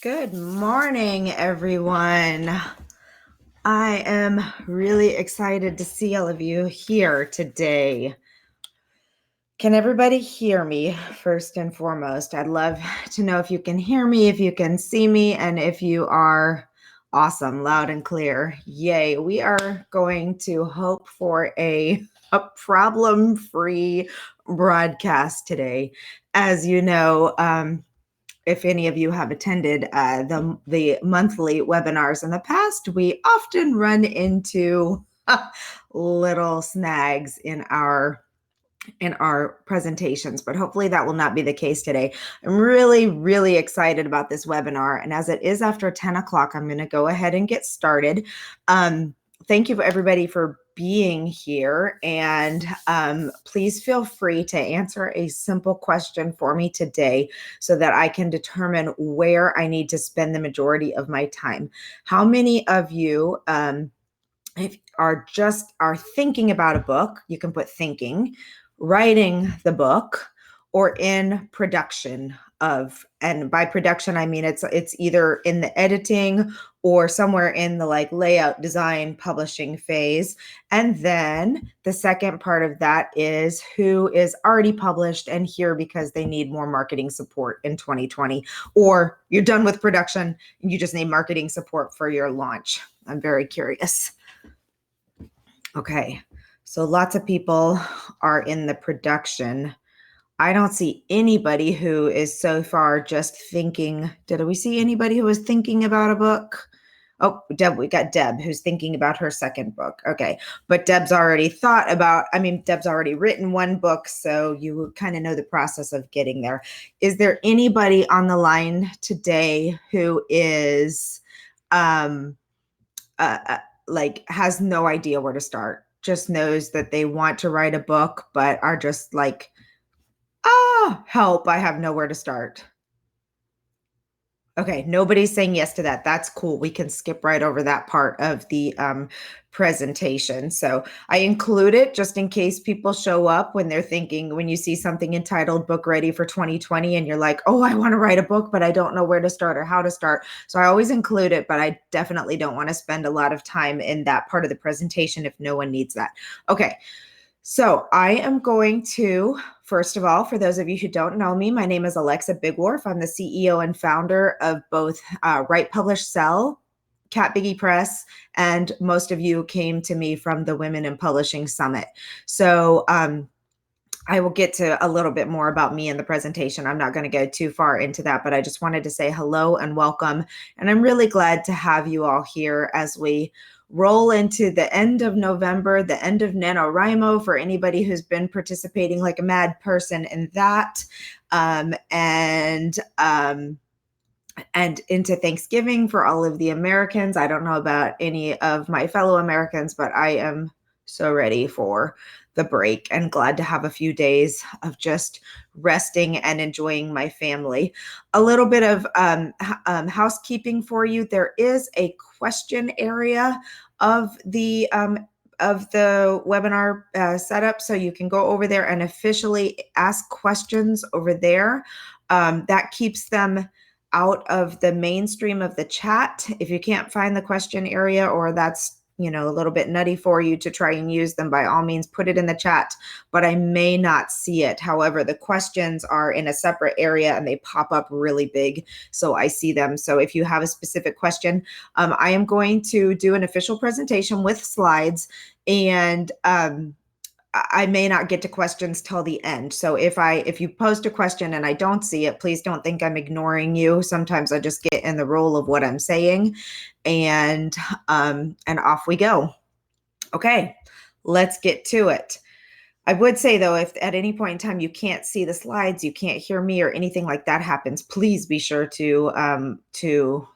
Good morning, everyone. I am really excited to see all of you here today. Can everybody hear me first and foremost? I'd love to know if you can hear me, if you can see me, and if you are awesome, loud and clear. Yay. We are going to hope for a problem-free broadcast today. As you know, if any of you have attended the monthly webinars in the past, we often run into little snags in our presentations, but hopefully that will not be the case today. I'm really excited about this webinar, and as it is after 10 o'clock, I'm going to go ahead and get started. Thank you everybody for being here, and please feel free to answer a simple question for me today so that I can determine where I need to spend the majority of my time. How many of you are thinking about a book? You can put thinking, writing the book, or in production of, and by production I mean it's either in the editing or somewhere in the layout, design, publishing phase. And then the second part of that is who is already published and here because they need more marketing support in 2020, or you're done with production and you just need marketing support for your launch. I'm very curious. Okay, so lots of people are in the production. I don't see anybody who is so far just thinking. Did we see anybody who was thinking about a book? Oh, Deb, we got Deb who's thinking about her second book. Okay, but Deb's already Deb's already written one book, so you kind of know the process of getting there. Is there anybody on the line today who is has no idea where to start, just knows that they want to write a book, but are just like, help, I have nowhere to start? Okay, nobody's saying yes to that. That's cool. We can skip right over that part of the presentation. So I include it just in case people show up when you see something entitled Book Ready for 2020 and you're like, oh, I want to write a book, but I don't know where to start or how to start. So I always include it, but I definitely don't want to spend a lot of time in that part of the presentation if no one needs that. Okay. So I am going to, first of all, for those of you who don't know me, my name is Alexa Bigwarf. I'm the CEO and founder of both Write, Publish, Sell, Cat Biggie Press, and most of you came to me from the Women in Publishing Summit. So I will get to a little bit more about me in the presentation. I'm not going to go too far into that, but I just wanted to say hello and welcome. And I'm really glad to have you all here as we roll into the end of November, the end of NaNoWriMo for anybody who's been participating like a mad person in that. And into Thanksgiving for all of the Americans. I don't know about any of my fellow Americans, but I am so ready for the break and glad to have a few days of just resting and enjoying my family. A little bit of housekeeping for you. There is a question area of the webinar setup, so you can go over there and officially ask questions over there. That keeps them out of the mainstream of the chat. If you can't find the question area, or that's a little bit nutty for you to try and use them, by all means put it in the chat, but I may not see it. However, the questions are in a separate area and they pop up really big, so I see them. So if you have a specific question, I am going to do an official presentation with slides, and I may not get to questions till the end. So if you post a question and I don't see it, please don't think I'm ignoring you. Sometimes I just get in the role of what I'm saying, and off we go. Okay, let's get to it. I would say though, if at any point in time you can't see the slides, you can't hear me, or anything like that happens, please be sure to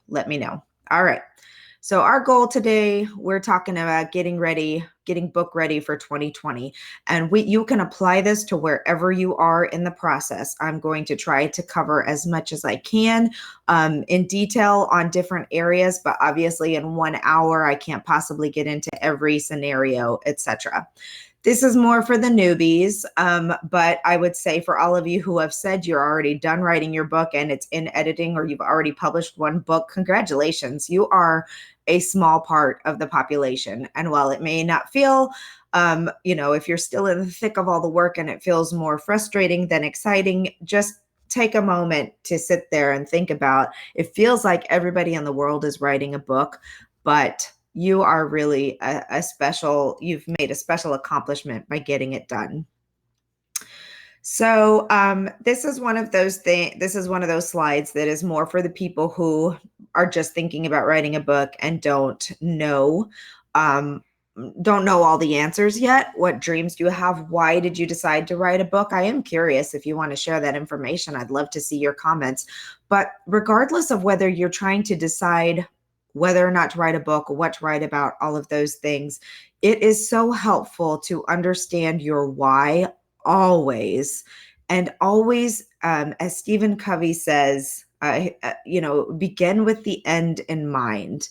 let me know. All right. So our goal today, we're talking about getting book ready for 2020. And you can apply this to wherever you are in the process. I'm going to try to cover as much as I can in detail on different areas, but obviously in 1 hour, I can't possibly get into every scenario, etc. This is more for the newbies, but I would say for all of you who have said you're already done writing your book and it's in editing, or you've already published one book, congratulations. You are a small part of the population. And while it may not feel, if you're still in the thick of all the work and it feels more frustrating than exciting, just take a moment to sit there and think about, it feels like everybody in the world is writing a book, but you are really you've made a special accomplishment by getting it done. So this is one of those things. This is one of those slides that is more for the people who are just thinking about writing a book and don't know all the answers yet. What dreams do you have? Why did you decide to write a book? I am curious if you want to share that information. I'd love to see your comments. But regardless of whether you're trying to decide whether or not to write a book, what to write about, all of those things, it is so helpful to understand your why always. And always, as Stephen Covey says, begin with the end in mind.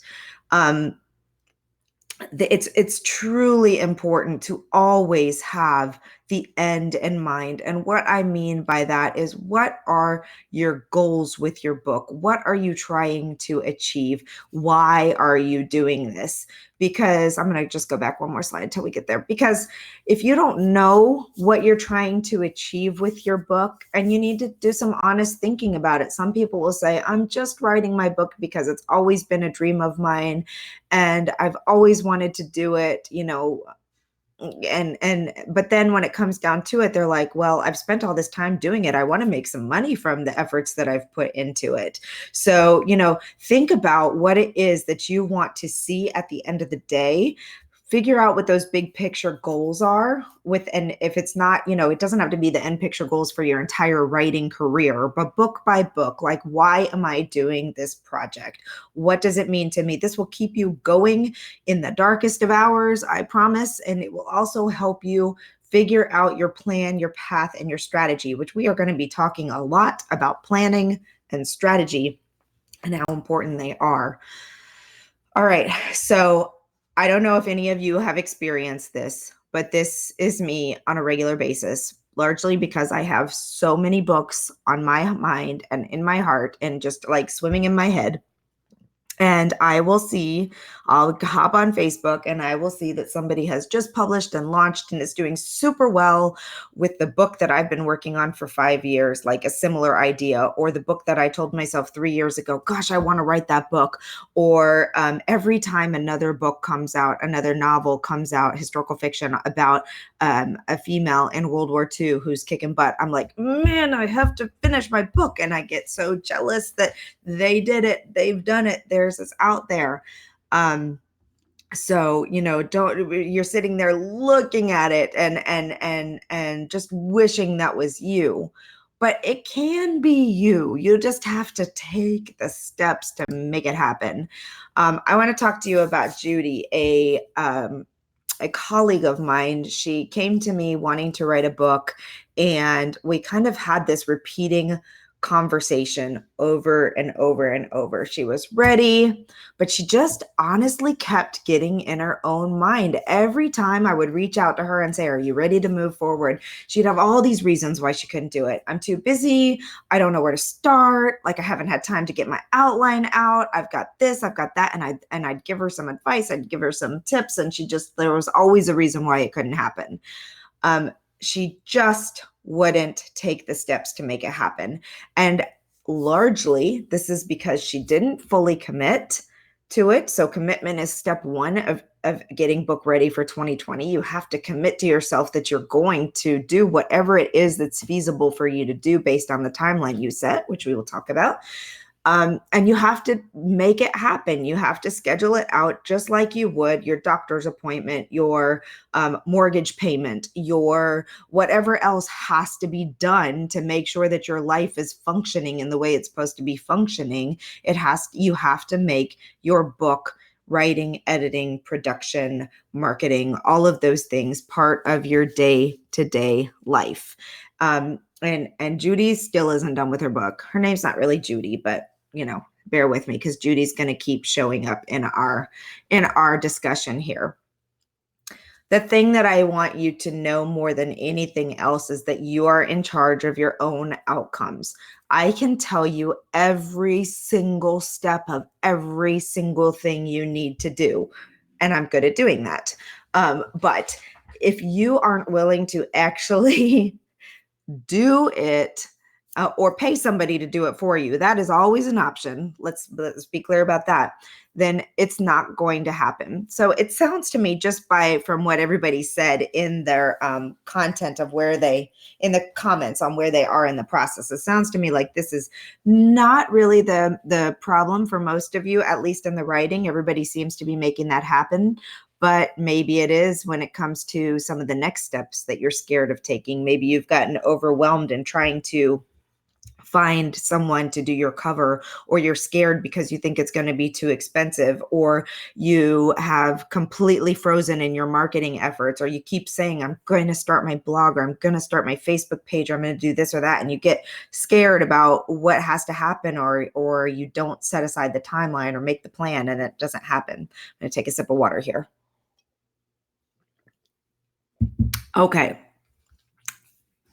It's truly important to always have the end in mind. And what I mean by that is, what are your goals with your book? What are you trying to achieve? Why are you doing this? Because I'm going to just go back one more slide until we get there. Because if you don't know what you're trying to achieve with your book, and you need to do some honest thinking about it. Some people will say, I'm just writing my book because it's always been a dream of mine and I've always wanted to do it, but then when it comes down to it, they're like, well, I've spent all this time doing it. I want to make some money from the efforts that I've put into it. So, think about what it is that you want to see at the end of the day. Figure out what those big picture goals are and if it's not, it doesn't have to be the end picture goals for your entire writing career, but book by book, like, why am I doing this project? What does it mean to me? This will keep you going in the darkest of hours, I promise. And it will also help you figure out your plan, your path, and your strategy, which we are going to be talking a lot about planning and strategy and how important they are. All right. So I don't know if any of you have experienced this, but this is me on a regular basis, largely because I have so many books on my mind and in my heart and just like swimming in my head. And I'll hop on Facebook and I will see that somebody has just published and launched and is doing super well with the book that I've been working on for 5 years, like a similar idea, or the book that I told myself 3 years ago, gosh, I want to write that book. Or every time another book comes out, another novel comes out, historical fiction about a female in World War II who's kicking butt, I'm like, man, I have to finish my book. And I get so jealous that they did it. They've done it. Theirs is out there. So, you're sitting there looking at it and just wishing that was you. But it can be you. You just have to take the steps to make it happen. I want to talk to you about Judy, a colleague of mine. She came to me wanting to write a book, and we kind of had this repeating conversation over and over and over. She was ready, but she just honestly kept getting in her own mind. Every time I would reach out to her and say, are you ready to move forward? She'd have all these reasons why she couldn't do it. I'm too busy. I don't know where to start. Like, I haven't had time to get my outline out. I've got this, I've got that. And I'd give her some advice. I'd give her some tips. And there was always a reason why it couldn't happen. She just wouldn't take the steps to make it happen. And largely, this is because she didn't fully commit to it. So commitment is step one of getting book ready for 2020. You have to commit to yourself that you're going to do whatever it is that's feasible for you to do based on the timeline you set, which we will talk about. And you have to make it happen. You have to schedule it out just like you would your doctor's appointment, your mortgage payment, your whatever else has to be done to make sure that your life is functioning in the way it's supposed to be functioning. You have to make your book writing, editing, production, marketing, all of those things part of your day-to-day life. And Judy still isn't done with her book. Her name's not really Judy, but bear with me because Judy's going to keep showing up in our discussion here. The thing that I want you to know more than anything else is that you are in charge of your own outcomes. I can tell you every single step of every single thing you need to do, and I'm good at doing that. But if you aren't willing to actually do it, or pay somebody to do it for you, that is always an option. Let's be clear about that. Then it's not going to happen. So it sounds to me, just from what everybody said in their content of in the comments on where they are in the process, it sounds to me like this is not really the problem for most of you, at least in the writing. Everybody seems to be making that happen. But maybe it is when it comes to some of the next steps that you're scared of taking. Maybe you've gotten overwhelmed in trying to find someone to do your cover, or you're scared because you think it's going to be too expensive, or you have completely frozen in your marketing efforts, or you keep saying, I'm going to start my blog, or I'm going to start my Facebook page, or I'm going to do this or that. And you get scared about what has to happen, or you don't set aside the timeline or make the plan, and it doesn't happen. I'm going to take a sip of water here. Okay.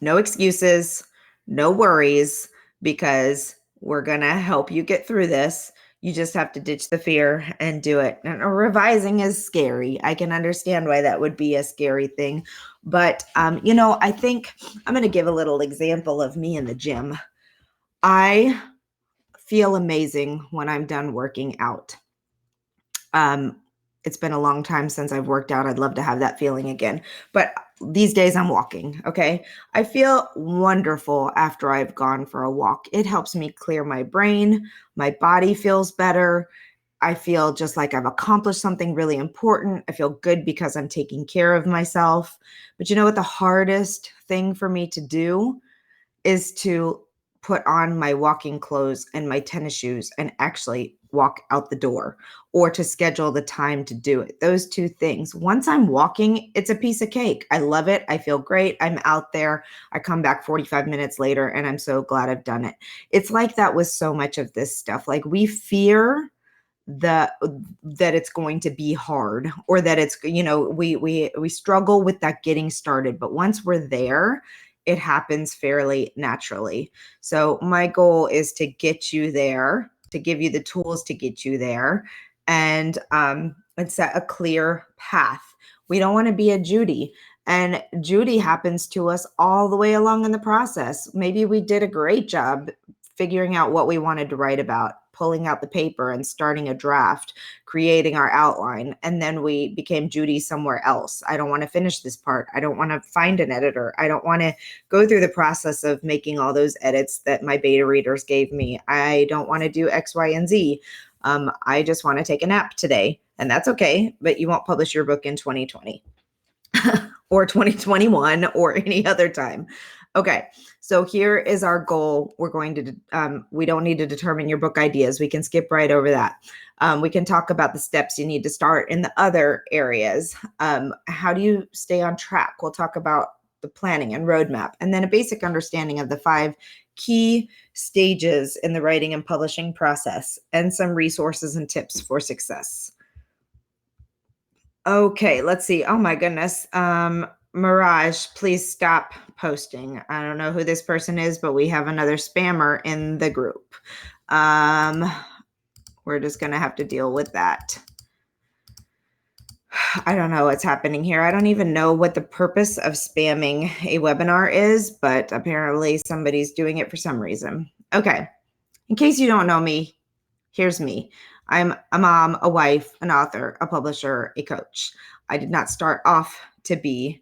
No excuses, no worries, because we're going to help you get through this. You just have to ditch the fear and do it. And revising is scary. I can understand why that would be a scary thing. But, I think I'm going to give a little example of me in the gym. I feel amazing when I'm done working out. It's been a long time since I've worked out. I'd love to have that feeling again. But these days I'm walking, okay? I feel wonderful after I've gone for a walk. It helps me clear my brain. My body feels better. I feel just like I've accomplished something really important. I feel good because I'm taking care of myself. But you know what the hardest thing for me to do is to put on my walking clothes and my tennis shoes and actually walk out the door, or to schedule the time to do it. Those two things. Once I'm walking, it's a piece of cake. I love it. I feel great. I'm out there. I come back 45 minutes later and I'm so glad I've done it. It's like that with so much of this stuff. Like, we fear that it's going to be hard, or that it's, we struggle with that getting started. But once we're there, it happens fairly naturally. So my goal is to get you there, to give you the tools to get you there, and set a clear path. We don't want to be a Judy. And Judy happens to us all the way along in the process. Maybe we did a great job figuring out what we wanted to write about, pulling out the paper and starting a draft, creating our outline, and then we became Judy somewhere else. I don't want to finish this part. I don't want to find an editor. I don't want to go through the process of making all those edits that my beta readers gave me. I don't want to do X, Y, and Z. I just want to take a nap today, and that's okay, but you won't publish your book in 2020 or 2021 or any other time. Okay, so here is our goal. We're going to, we don't need to determine your book ideas. We can skip right over that. We can talk about the steps you need to start in the other areas. How do you stay on track? We'll talk about the planning and roadmap, and then a basic understanding of the 5 key stages in the writing and publishing process, and some resources and tips for success. Okay, let's see. Oh my goodness. Mirage, please stop posting. I don't know who this person is, but we have another spammer in the group. We're just going to have to deal with that. I don't know what's happening here. I don't even know what the purpose of spamming a webinar is, but apparently somebody's doing it for some reason. Okay. In case you don't know me, here's me. I'm a mom, a wife, an author, a publisher, a coach. I did not start off to be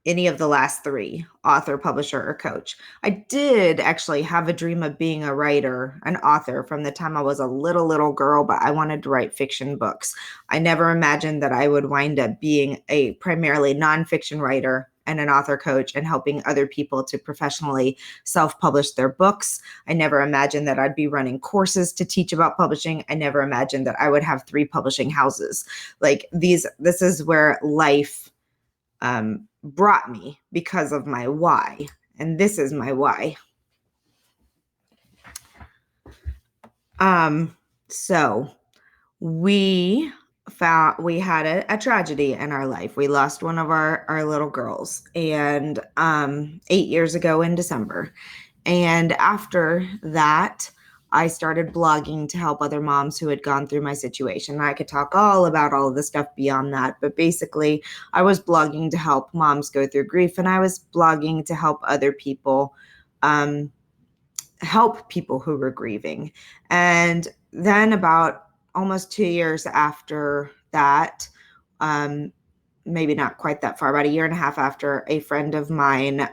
any of the last 3, author, publisher, or coach. I did actually have a dream of being a writer, an author, from the time I was a little girl, but I wanted to write fiction books. I never imagined that I would wind up being a primarily nonfiction writer and an author coach and helping other people to professionally self-publish their books. I never imagined that I'd be running courses to teach about publishing. I never imagined that I would have 3 publishing houses. Like this is where life brought me because of my why. And this is my why. So we we had a tragedy in our life. We lost one of our little girls, and 8 years ago in December. And after that, I started blogging to help other moms who had gone through my situation. I could talk all about all of the stuff beyond that, but basically, I was blogging to help moms go through grief, and I was blogging to help other people, um, help people who were grieving. And then, about almost 2 years after that, um, maybe not quite that far, about a year and a half after, a friend of mine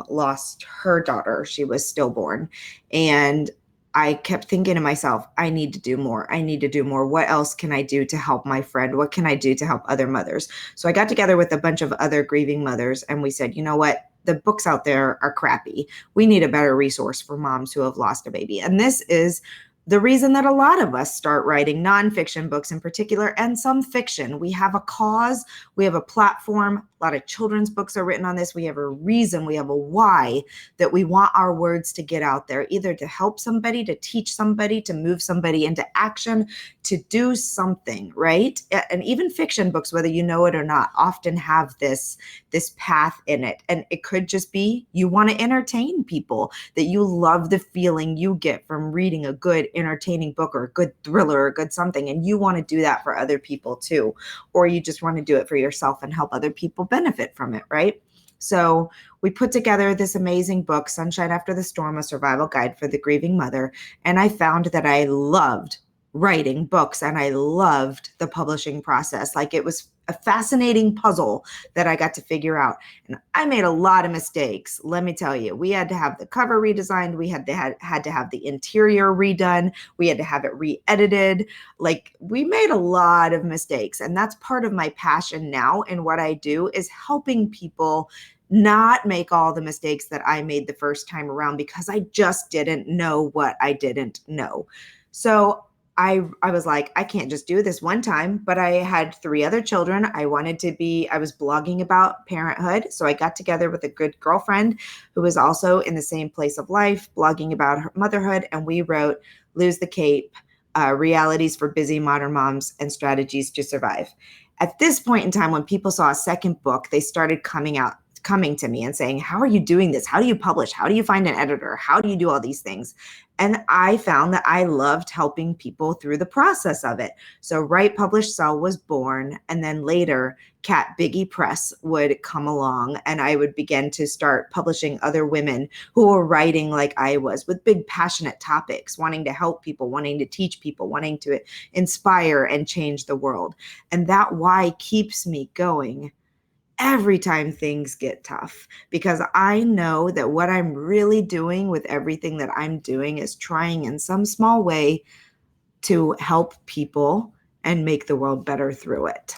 lost her daughter. She was stillborn. And I kept thinking to myself, I need to do more. I need to do more. What else can I do to help my friend? What can I do to help other mothers? So I got together with a bunch of other grieving mothers, and we said, you know what? The books out there are crappy. We need a better resource for moms who have lost a baby. And this is the reason that a lot of us start writing nonfiction books in particular, and some fiction. We have a cause, we have a platform. A lot of children's books are written on this. We have a reason, we have a why that we want our words to get out there, either to help somebody, to teach somebody, to move somebody into action, to do something, right? And even fiction books, whether you know it or not, often have this path in it. And it could just be you want to entertain people, that you love the feeling you get from reading a good entertaining book or a good thriller or a good something, and you want to do that for other people too, or you just want to do it for yourself and help other people benefit from it, right? So we put together this amazing book, Sunshine After the Storm, a survival guide for the grieving mother. And I found that I loved writing books and I loved the publishing process. Like, it was a fascinating puzzle that I got to figure out. And I made a lot of mistakes. Let me tell you, we had to have the cover redesigned. We had to have the interior redone. We had to have it re-edited. Like, we made a lot of mistakes. And that's part of my passion now. And what I do is helping people not make all the mistakes that I made the first time around, because I just didn't know what I didn't know. So I was like, I can't just do this one time, but I had 3 other children. I was blogging about parenthood. So I got together with a good girlfriend who was also in the same place of life, blogging about her motherhood. And we wrote Lose the Cape, Realities for Busy Modern Moms and Strategies to Survive. At this point in time, when people saw a second book, they started coming to me and saying, how are you doing this? How do you publish? How do you find an editor? How do you do all these things? And I found that I loved helping people through the process of it. So Write, Publish, Sell was born. And then later, Cat Biggie Press would come along, and I would begin to start publishing other women who were writing like I was, with big passionate topics, wanting to help people, wanting to teach people, wanting to inspire and change the world. And that why keeps me going every time things get tough, because I know that what I'm really doing with everything that I'm doing is trying in some small way to help people and make the world better through it.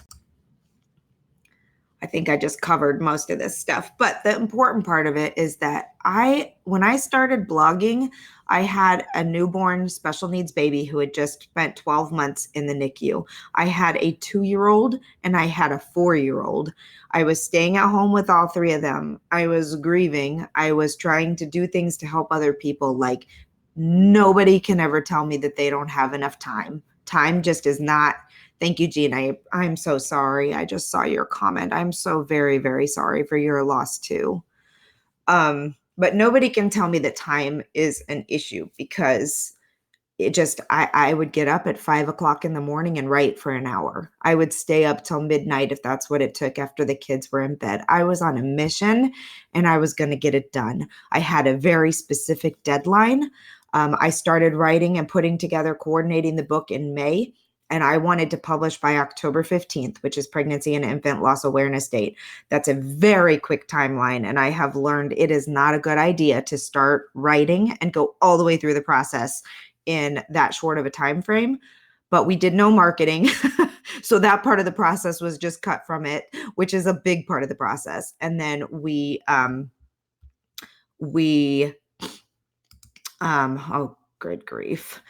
I think I just covered most of this stuff, but the important part of it is that when I started blogging, I had a newborn special needs baby who had just spent 12 months in the NICU. I had a 2-year-old and I had a 4-year-old. I was staying at home with all 3 of them. I was grieving. I was trying to do things to help other people. Like, nobody can ever tell me that they don't have enough time. Time just is not. Thank you, Jean. I'm so sorry. I just saw your comment. I'm so very, very sorry for your loss too. But nobody can tell me that time is an issue, because I would get up at 5 o'clock in the morning and write for an hour. I would stay up till midnight if that's what it took after the kids were in bed. I was on a mission and I was going to get it done. I had a very specific deadline. I started writing and putting together, coordinating the book in May. And I wanted to publish by October 15th, which is Pregnancy and Infant Loss Awareness Date. That's a very quick timeline. And I have learned it is not a good idea to start writing and go all the way through the process in that short of a time frame. But we did no marketing. So that part of the process was just cut from it, which is a big part of the process. And then oh, good grief.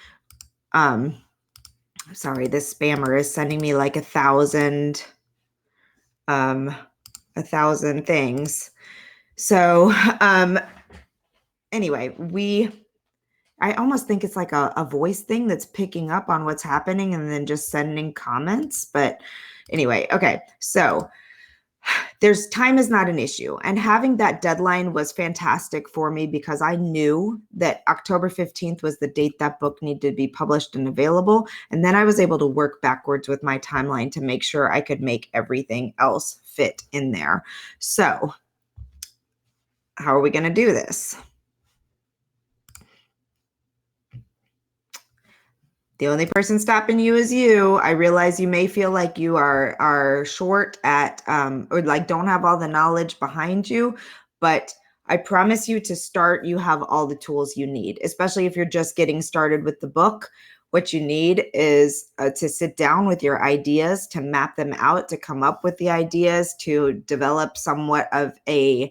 Sorry, this spammer is sending me like 1,000 things. So anyway, I almost think it's like a voice thing that's picking up on what's happening and then just sending comments. But anyway, okay. So there's time is not an issue. And having that deadline was fantastic for me because I knew that October 15th was the date that book needed to be published and available. And then I was able to work backwards with my timeline to make sure I could make everything else fit in there. So, how are we going to do this? The only person stopping you is you. I realize you may feel like you are short at or like don't have all the knowledge behind you, but I promise you to start, you have all the tools you need, especially if you're just getting started with the book. What you need is to sit down with your ideas, to map them out, to come up with the ideas, to develop somewhat of a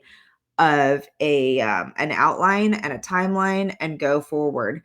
an outline and a timeline and go forward.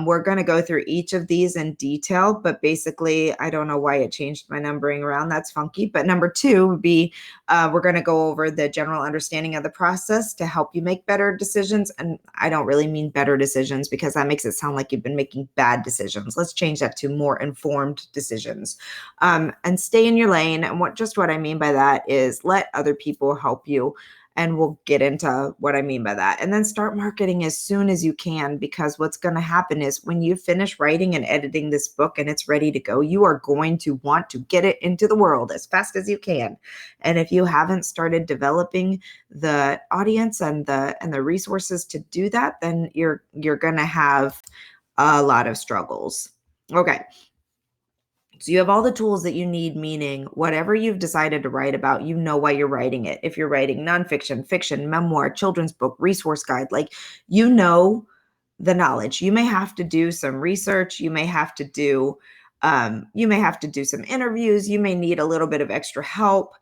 We're going to go through each of these in detail, but basically, I don't know why it changed my numbering around. That's funky. But number 2 would be we're going to go over the general understanding of the process to help you make better decisions. And I don't really mean better decisions because that makes it sound like you've been making bad decisions. Let's change that to more informed decisions, and stay in your lane. And what I mean by that is let other people help you. And we'll get into what I mean by that. And then start marketing as soon as you can, because what's going to happen is when you finish writing and editing this book and it's ready to go, you are going to want to get it into the world as fast as you can. And if you haven't started developing the audience and the resources to do that, then you're going to have a lot of struggles. Okay. So you have all the tools that you need, meaning whatever you've decided to write about, you know why you're writing it. If you're writing nonfiction, fiction, memoir, children's book, resource guide, like you know the knowledge. You may have to do some research. You may have to do some interviews. You may need a little bit of extra help.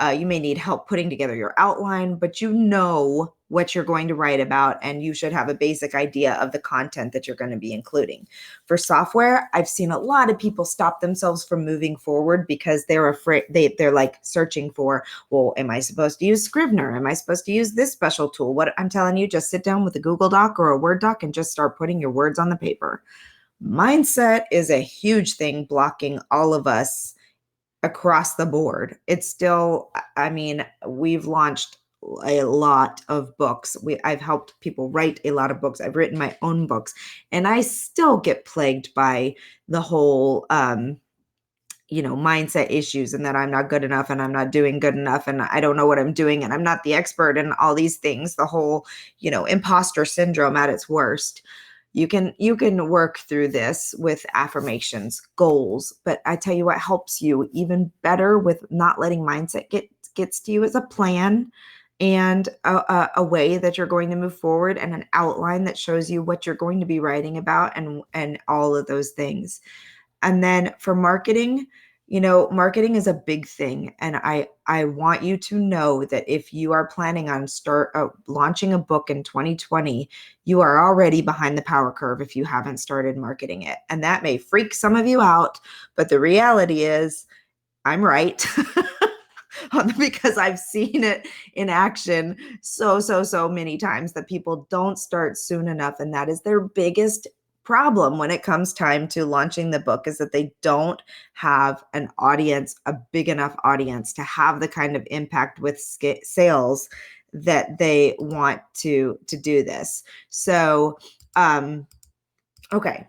You may need help putting together your outline, but you know what you're going to write about, and you should have a basic idea of the content that you're going to be including. For software, I've seen a lot of people stop themselves from moving forward because they're afraid. They're like searching for, well, am I supposed to use Scrivener? Am I supposed to use this special tool? What I'm telling you, just sit down with a Google Doc or a Word doc and just start putting your words on the paper. Mindset is a huge thing blocking all of us across the board. It's still, I mean, we've launched a lot of books. I've helped people write a lot of books. I've written my own books, and I still get plagued by the whole mindset issues, and that I'm not good enough and I'm not doing good enough and I don't know what I'm doing and I'm not the expert and all these things. The whole, imposter syndrome at its worst. You can work through this with affirmations, goals, but I tell you what helps you even better with not letting mindset gets to you is a plan and a way that you're going to move forward and an outline that shows you what you're going to be writing about and all of those things. And then for marketing, marketing is a big thing. And I want you to know that if you are planning on launching a book in 2020, you are already behind the power curve if you haven't started marketing it. And that may freak some of you out, but the reality is I'm right. Because I've seen it in action so many times that people don't start soon enough. And that is their biggest problem when it comes time to launching the book, is that they don't have an audience, a big enough audience to have the kind of impact with sales that they want to do this. So, okay.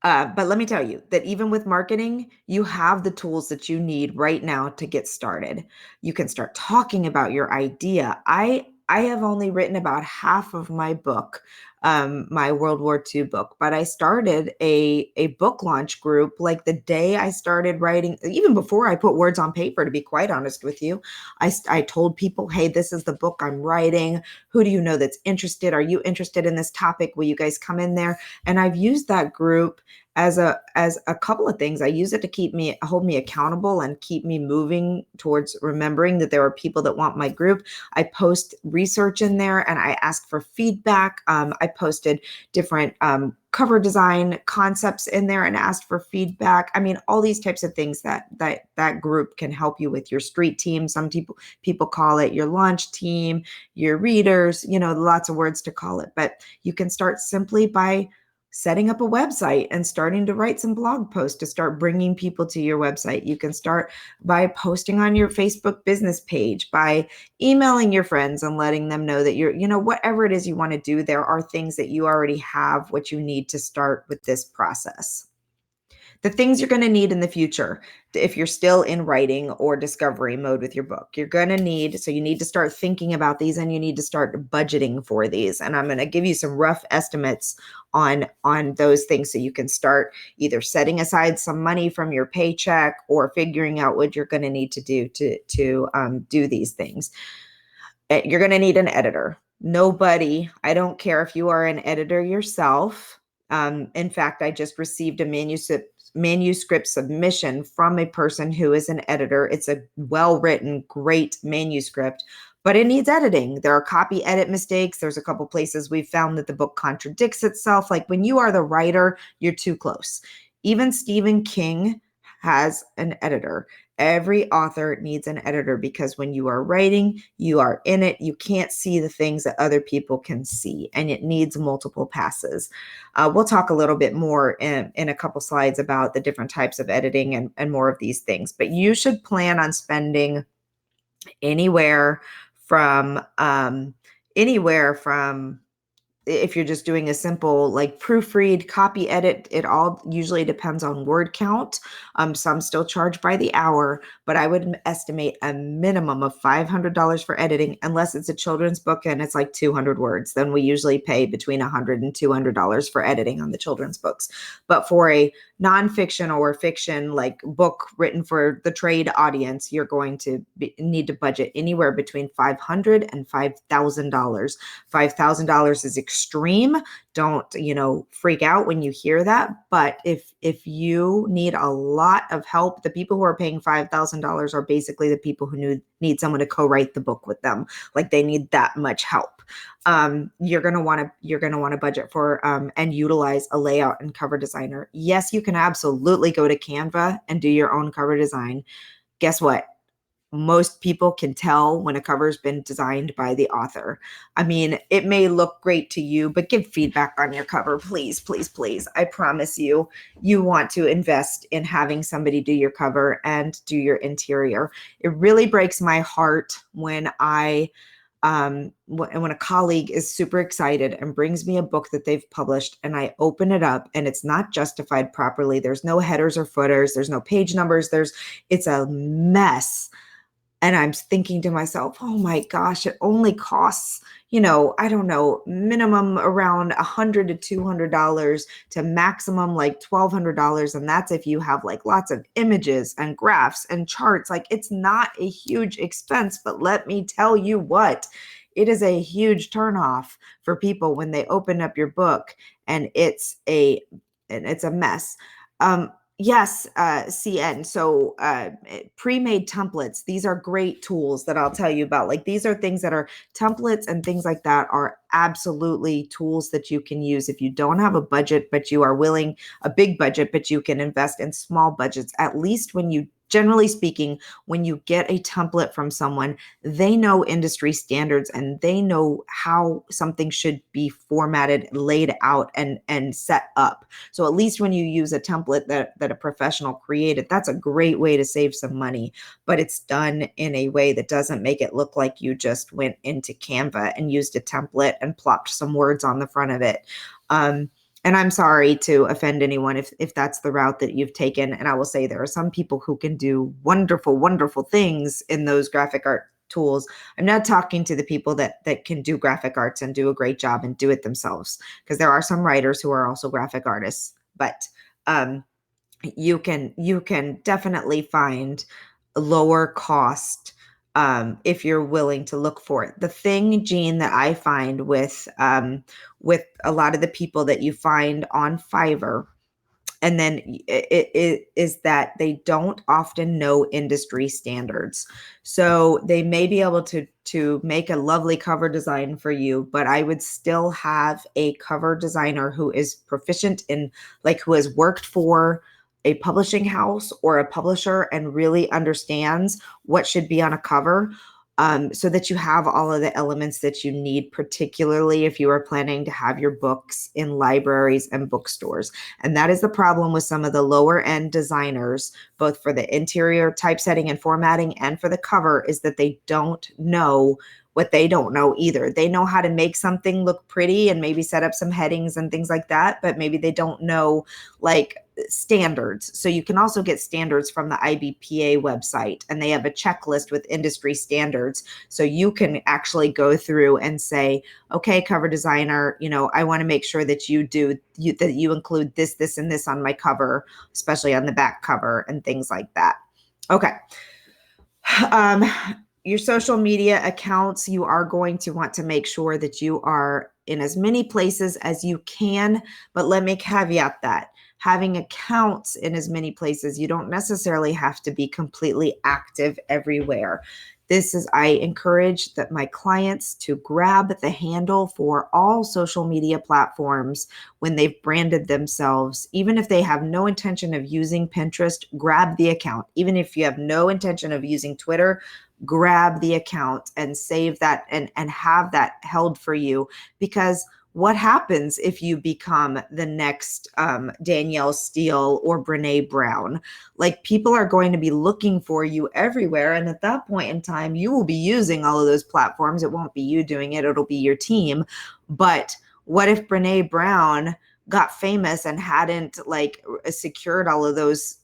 But let me tell you that even with marketing, you have the tools that you need right now to get started. You can start talking about your idea. I have only written about half of my book, my World War II book, but I started a book launch group like the day I started writing, even before I put words on paper, to be quite honest with you. I told people, hey, this is the book I'm writing. Who do you know that's interested? Are you interested in this topic? Will you guys come in there? And I've used that group as a couple of things. I use it to hold me accountable and keep me moving towards remembering that there are people that want my group. I post research in there and I ask for feedback. I posted different cover design concepts in there and asked for feedback. I mean, all these types of things that group can help you with your street team. Some people call it your launch team, your readers, lots of words to call it. But you can start simply by setting up a website and starting to write some blog posts to start bringing people to your website. You can start by posting on your Facebook business page, by emailing your friends and letting them know that whatever it is you want to do, there are things that you already have what you need to start with this process. The things you're going to need in the future, if you're still in writing or discovery mode with your book, you need to start thinking about these and you need to start budgeting for these. And I'm going to give you some rough estimates on those things so you can start either setting aside some money from your paycheck or figuring out what you're going to need to do to do these things. You're going to need an editor. I don't care if you are an editor yourself. In fact, I just received a manuscript submission from a person who is an editor. It's a well-written, great manuscript, but it needs editing. There are copy edit mistakes. There's a couple places we've found that the book contradicts itself. Like when you are the writer, you're too close. Even Stephen King has an editor. Every author needs an editor because when you are writing, you are in it. You can't see the things that other people can see, and it needs multiple passes. We'll talk a little bit more in a couple slides about the different types of editing and more of these things, but you should plan on spending anywhere from if you're just doing a simple like proofread, copy edit, it all usually depends on word count. Some still charge by the hour, but I would estimate a minimum of $500 for editing, unless it's a children's book and it's like 200 words. Then we usually pay between $100 and $200 for editing on the children's books. But for a nonfiction or fiction like book written for the trade audience, you're going to need to budget anywhere between $500 and $5,000. $5,000 is extreme. Don't, freak out when you hear that. But if you need a lot of help, the people who are paying $5,000 are basically the people who need someone to co-write the book with them. Like they need that much help. You're going to want to budget for and utilize a layout and cover designer. Yes, you can absolutely go to Canva and do your own cover design. Guess what? Most people can tell when a cover's been designed by the author. I mean, it may look great to you, but give feedback on your cover, please, please, please. I promise you want to invest in having somebody do your cover and do your interior. It really breaks my heart when when a colleague is super excited and brings me a book that they've published and I open it up and it's not justified properly. There's no headers or footers. There's no page numbers. It's a mess. And I'm thinking to myself, oh my gosh, it only costs, I don't know, minimum around $100 to $200 to maximum like $1,200. And that's if you have like lots of images and graphs and charts. Like it's not a huge expense, but let me tell you what, it is a huge turnoff for people when they open up your book and it's a mess. Yes, CN. So pre-made templates, these are great tools that I'll tell you about. Like these are things that are templates and things like that are absolutely tools that you can use if you don't have a budget, but you are willing, a big budget, but you can invest in small budgets. At least generally speaking, when you get a template from someone, they know industry standards and they know how something should be formatted, laid out, and set up. So at least when you use a template that a professional created, that's a great way to save some money, but it's done in a way that doesn't make it look like you just went into Canva and used a template and plopped some words on the front of it. And I'm sorry to offend anyone if that's the route that you've taken. And I will say there are some people who can do wonderful, wonderful things in those graphic art tools. I'm not talking to the people that can do graphic arts and do a great job and do it themselves, because there are some writers who are also graphic artists. But you can definitely find lower cost if you're willing to look for it. The thing, Jean, that I find with a lot of the people that you find on Fiverr And then it is that they don't often know industry standards. So they may be able to make a lovely cover design for you, but I would still have a cover designer who is proficient in, like, who has worked for a publishing house or a publisher and really understands what should be on a cover, so that you have all of the elements that you need, particularly if you are planning to have your books in libraries and bookstores. And that is the problem with some of the lower end designers, both for the interior typesetting and formatting and for the cover, is that they don't know what they don't know either. They know how to make something look pretty and maybe set up some headings and things like that, but maybe they don't know, like, standards. So you can also get standards from the IBPA website, and they have a checklist with industry standards. So you can actually go through and say, okay, cover designer, I want to make sure that that you include this, and this on my cover, especially on the back cover and things like that. Okay. Your social media accounts, you are going to want to make sure that you are in as many places as you can, but let me caveat that. Having accounts in as many places, you don't necessarily have to be completely active everywhere. I encourage that my clients to grab the handle for all social media platforms when they've branded themselves. Even if they have no intention of using Pinterest, grab the account. Even if you have no intention of using Twitter, grab the account and save that and have that held for you. Because what happens if you become the next Danielle Steele or Brene Brown? Like, people are going to be looking for you everywhere. And at that point in time, you will be using all of those platforms. It won't be you doing it. It'll be your team. But what if Brene Brown got famous and hadn't, like, secured all of those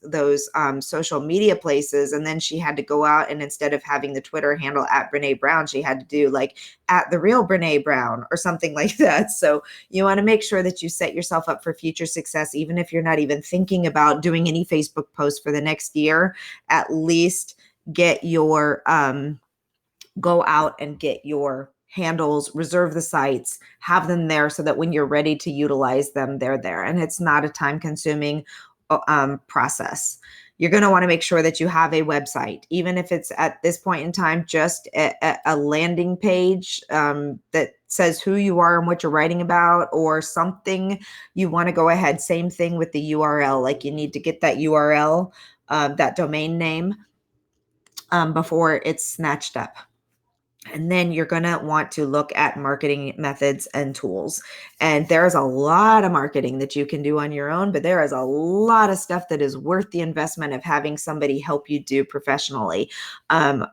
social media places, and then she had to go out, and instead of having the Twitter handle at Brene Brown, she had to do, like, at the real Brene Brown or something like that. So you want to make sure that you set yourself up for future success, even if you're not even thinking about doing any Facebook posts for the next year. At least get your go out and get your handles, reserve the sites, have them there so that when you're ready to utilize them, they're there. And it's not a time consuming process. You're going to want to make sure that you have a website, even if it's at this point in time just a landing page that says who you are and what you're writing about, or something. You want to go ahead. Same thing with the URL. Like, you need to get that URL, that domain name, before it's snatched up. And then you're going to want to look at marketing methods and tools. And there's a lot of marketing that you can do on your own, but there is a lot of stuff that is worth the investment of having somebody help you do professionally. And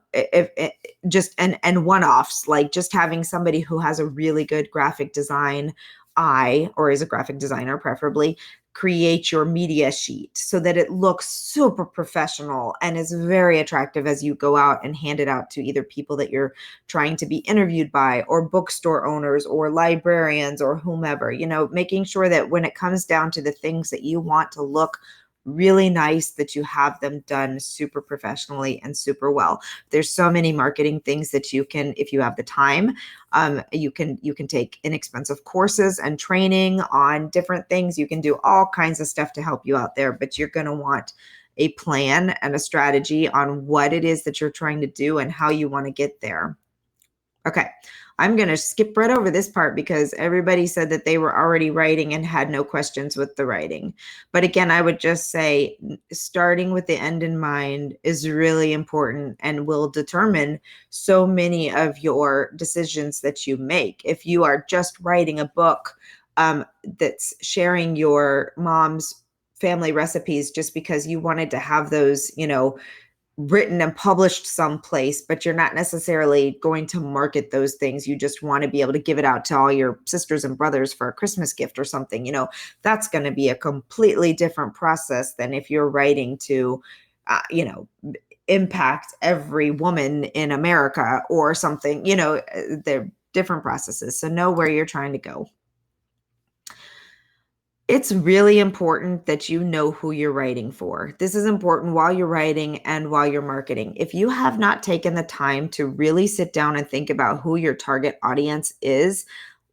one-offs, like just having somebody who has a really good graphic design eye, or is a graphic designer preferably, create your media sheet so that it looks super professional and is very attractive as you go out and hand it out to either people that you're trying to be interviewed by, or bookstore owners, or librarians, or whomever. Making sure that when it comes down to the things that you want to look really nice, that you have them done super professionally and super well. There's so many marketing things that you can, if you have the time, you can take inexpensive courses and training on different things. You can do all kinds of stuff to help you out there, but you're going to want a plan and a strategy on what it is that you're trying to do and how you want to get there. Okay, I'm going to skip right over this part because everybody said that they were already writing and had no questions with the writing. But again, I would just say starting with the end in mind is really important and will determine so many of your decisions that you make. If you are just writing a book that's sharing your mom's family recipes just because you wanted to have those, written and published someplace, but you're not necessarily going to market those things. You just want to be able to give it out to all your sisters and brothers for a Christmas gift or something. That's going to be a completely different process than if you're writing to, impact every woman in America or something. They're different processes. So know where you're trying to go. It's really important that you know who you're writing for. This is important while you're writing and while you're marketing. If you have not taken the time to really sit down and think about who your target audience is,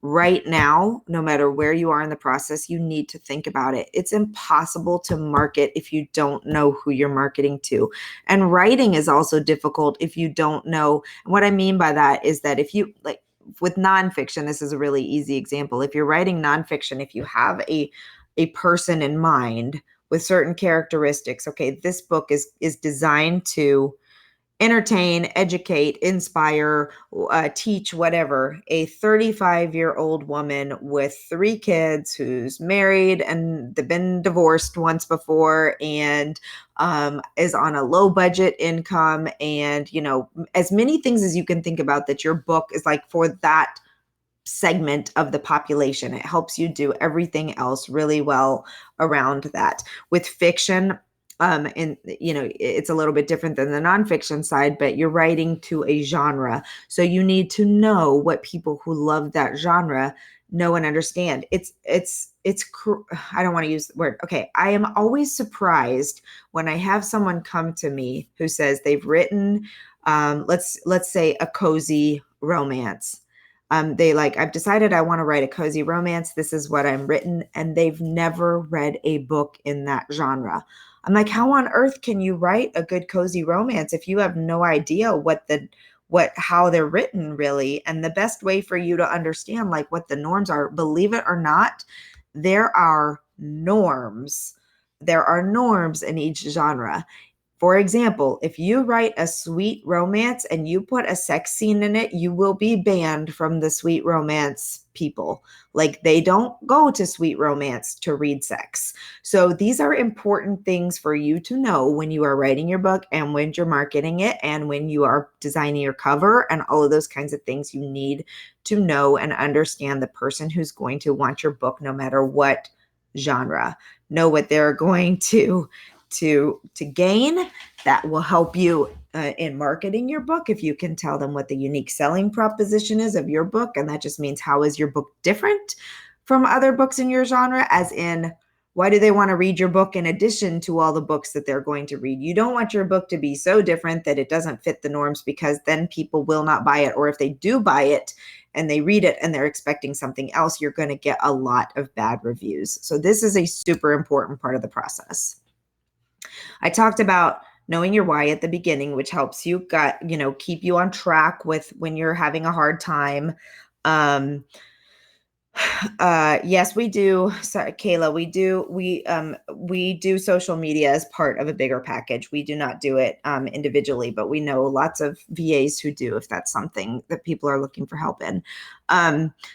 right now, no matter where you are in the process, you need to think about it. It's impossible to market if you don't know who you're marketing to. And writing is also difficult if you don't know. And what I mean by that is that if you like with nonfiction, this is a really easy example. If you're writing nonfiction, if you have a person in mind with certain characteristics, okay, this book is designed to entertain, educate, inspire, teach, whatever. A 35-year-old woman with 3 kids who's married and they've been divorced once before and is on a low budget income, and as many things as you can think about that your book is like for that segment of the population. It helps you do everything else really well around that. With fiction, and it's a little bit different than the nonfiction side, but you're writing to a genre, so you need to know what people who love that genre know and understand. I don't want to use the word. Okay, I am always surprised when I have someone come to me who says they've written, let's say a cozy romance. I've decided I want to write a cozy romance. This is what I'm written. And they've never read a book in that genre. I'm like, how on earth can you write a good cozy romance if you have no idea how they're written really? And the best way for you to understand like what the norms are, believe it or not, there are norms. There are norms in each genre. For example, if you write a sweet romance and you put a sex scene in it, you will be banned from the sweet romance people. Like they don't go to sweet romance to read sex. So these are important things for you to know when you are writing your book and when you're marketing it and when you are designing your cover and all of those kinds of things. You need to know and understand the person who's going to want your book no matter what genre. Know what they're going to gain. That will help you in marketing your book if you can tell them what the unique selling proposition is of your book. And that just means, how is your book different from other books in your genre? As in, why do they want to read your book in addition to all the books that they're going to read? You don't want your book to be so different that it doesn't fit the norms, because then people will not buy it. Or if they do buy it and they read it and they're expecting something else, you're going to get a lot of bad reviews. So this is a super important part of the process. I talked about knowing your why at the beginning, which helps you keep you on track with when you're having a hard time. Yes, we do. Sorry, Kayla, we do social media as part of a bigger package. We do not do it individually, but we know lots of VAs who do, if that's something that people are looking for help in.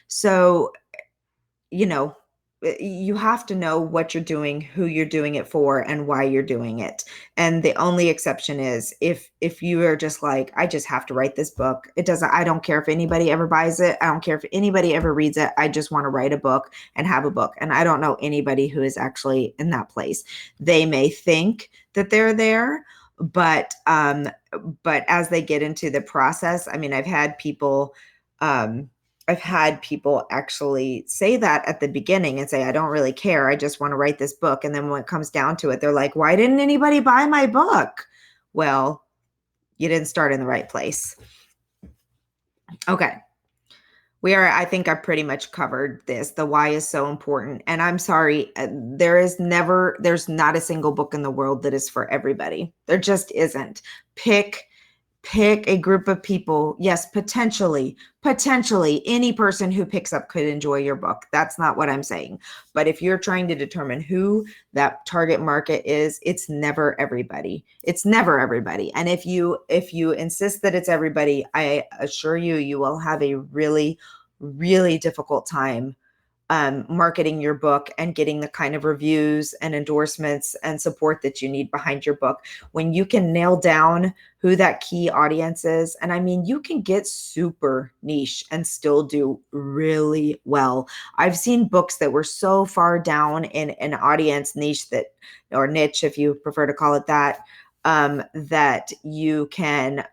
So you have to know what you're doing, who you're doing it for, and why you're doing it. And the only exception is if you are just like, I just have to write this book. I don't care if anybody ever buys it. I don't care if anybody ever reads it. I just want to write a book and have a book. And I don't know anybody who is actually in that place. They may think that they're there, but as they get into the process, I mean, I've had people actually say that at the beginning and say, I don't really care. I just want to write this book. And then when it comes down to it, they're like, why didn't anybody buy my book? Well, you didn't start in the right place. Okay. I think I pretty much covered this. The why is so important. And I'm sorry, there's not a single book in the world that is for everybody. There just isn't. Pick a group of people. Yes, potentially any person who picks up could enjoy your book. That's not what I'm saying. But if you're trying to determine who that target market is, it's never everybody. It's never everybody. And if you insist that it's everybody, I assure you, you will have a really, really difficult time marketing your book and getting the kind of reviews and endorsements and support that you need behind your book. When you can nail down who that key audience is, and I mean, you can get super niche and still do really well. I've seen books that were so far down in an audience niche or niche, if you prefer to call it that, that you can,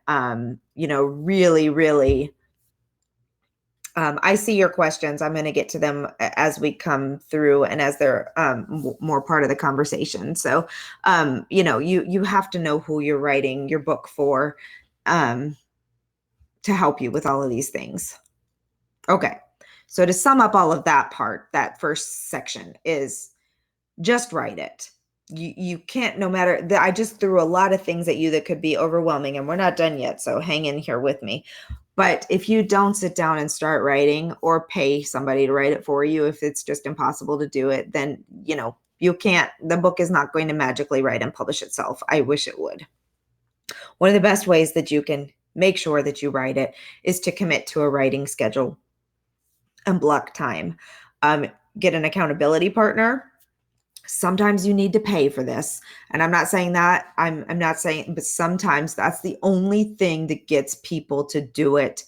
really, really I see your questions. I'm going to get to them as we come through and as they're more part of the conversation. So, you have to know who you're writing your book for to help you with all of these things. Okay. So to sum up all of that part, that first section is just write it. You can't, no matter that, I just threw a lot of things at you that could be overwhelming, and we're not done yet, so hang in here with me. But if you don't sit down and start writing, or pay somebody to write it for you, if it's just impossible to do it, then you can't, the book is not going to magically write and publish itself. I wish it would. One of the best ways that you can make sure that you write it is to commit to a writing schedule and block time. Get an accountability partner. Sometimes you need to pay for this. And I'm not saying that, I'm not saying, but sometimes that's the only thing that gets people to do it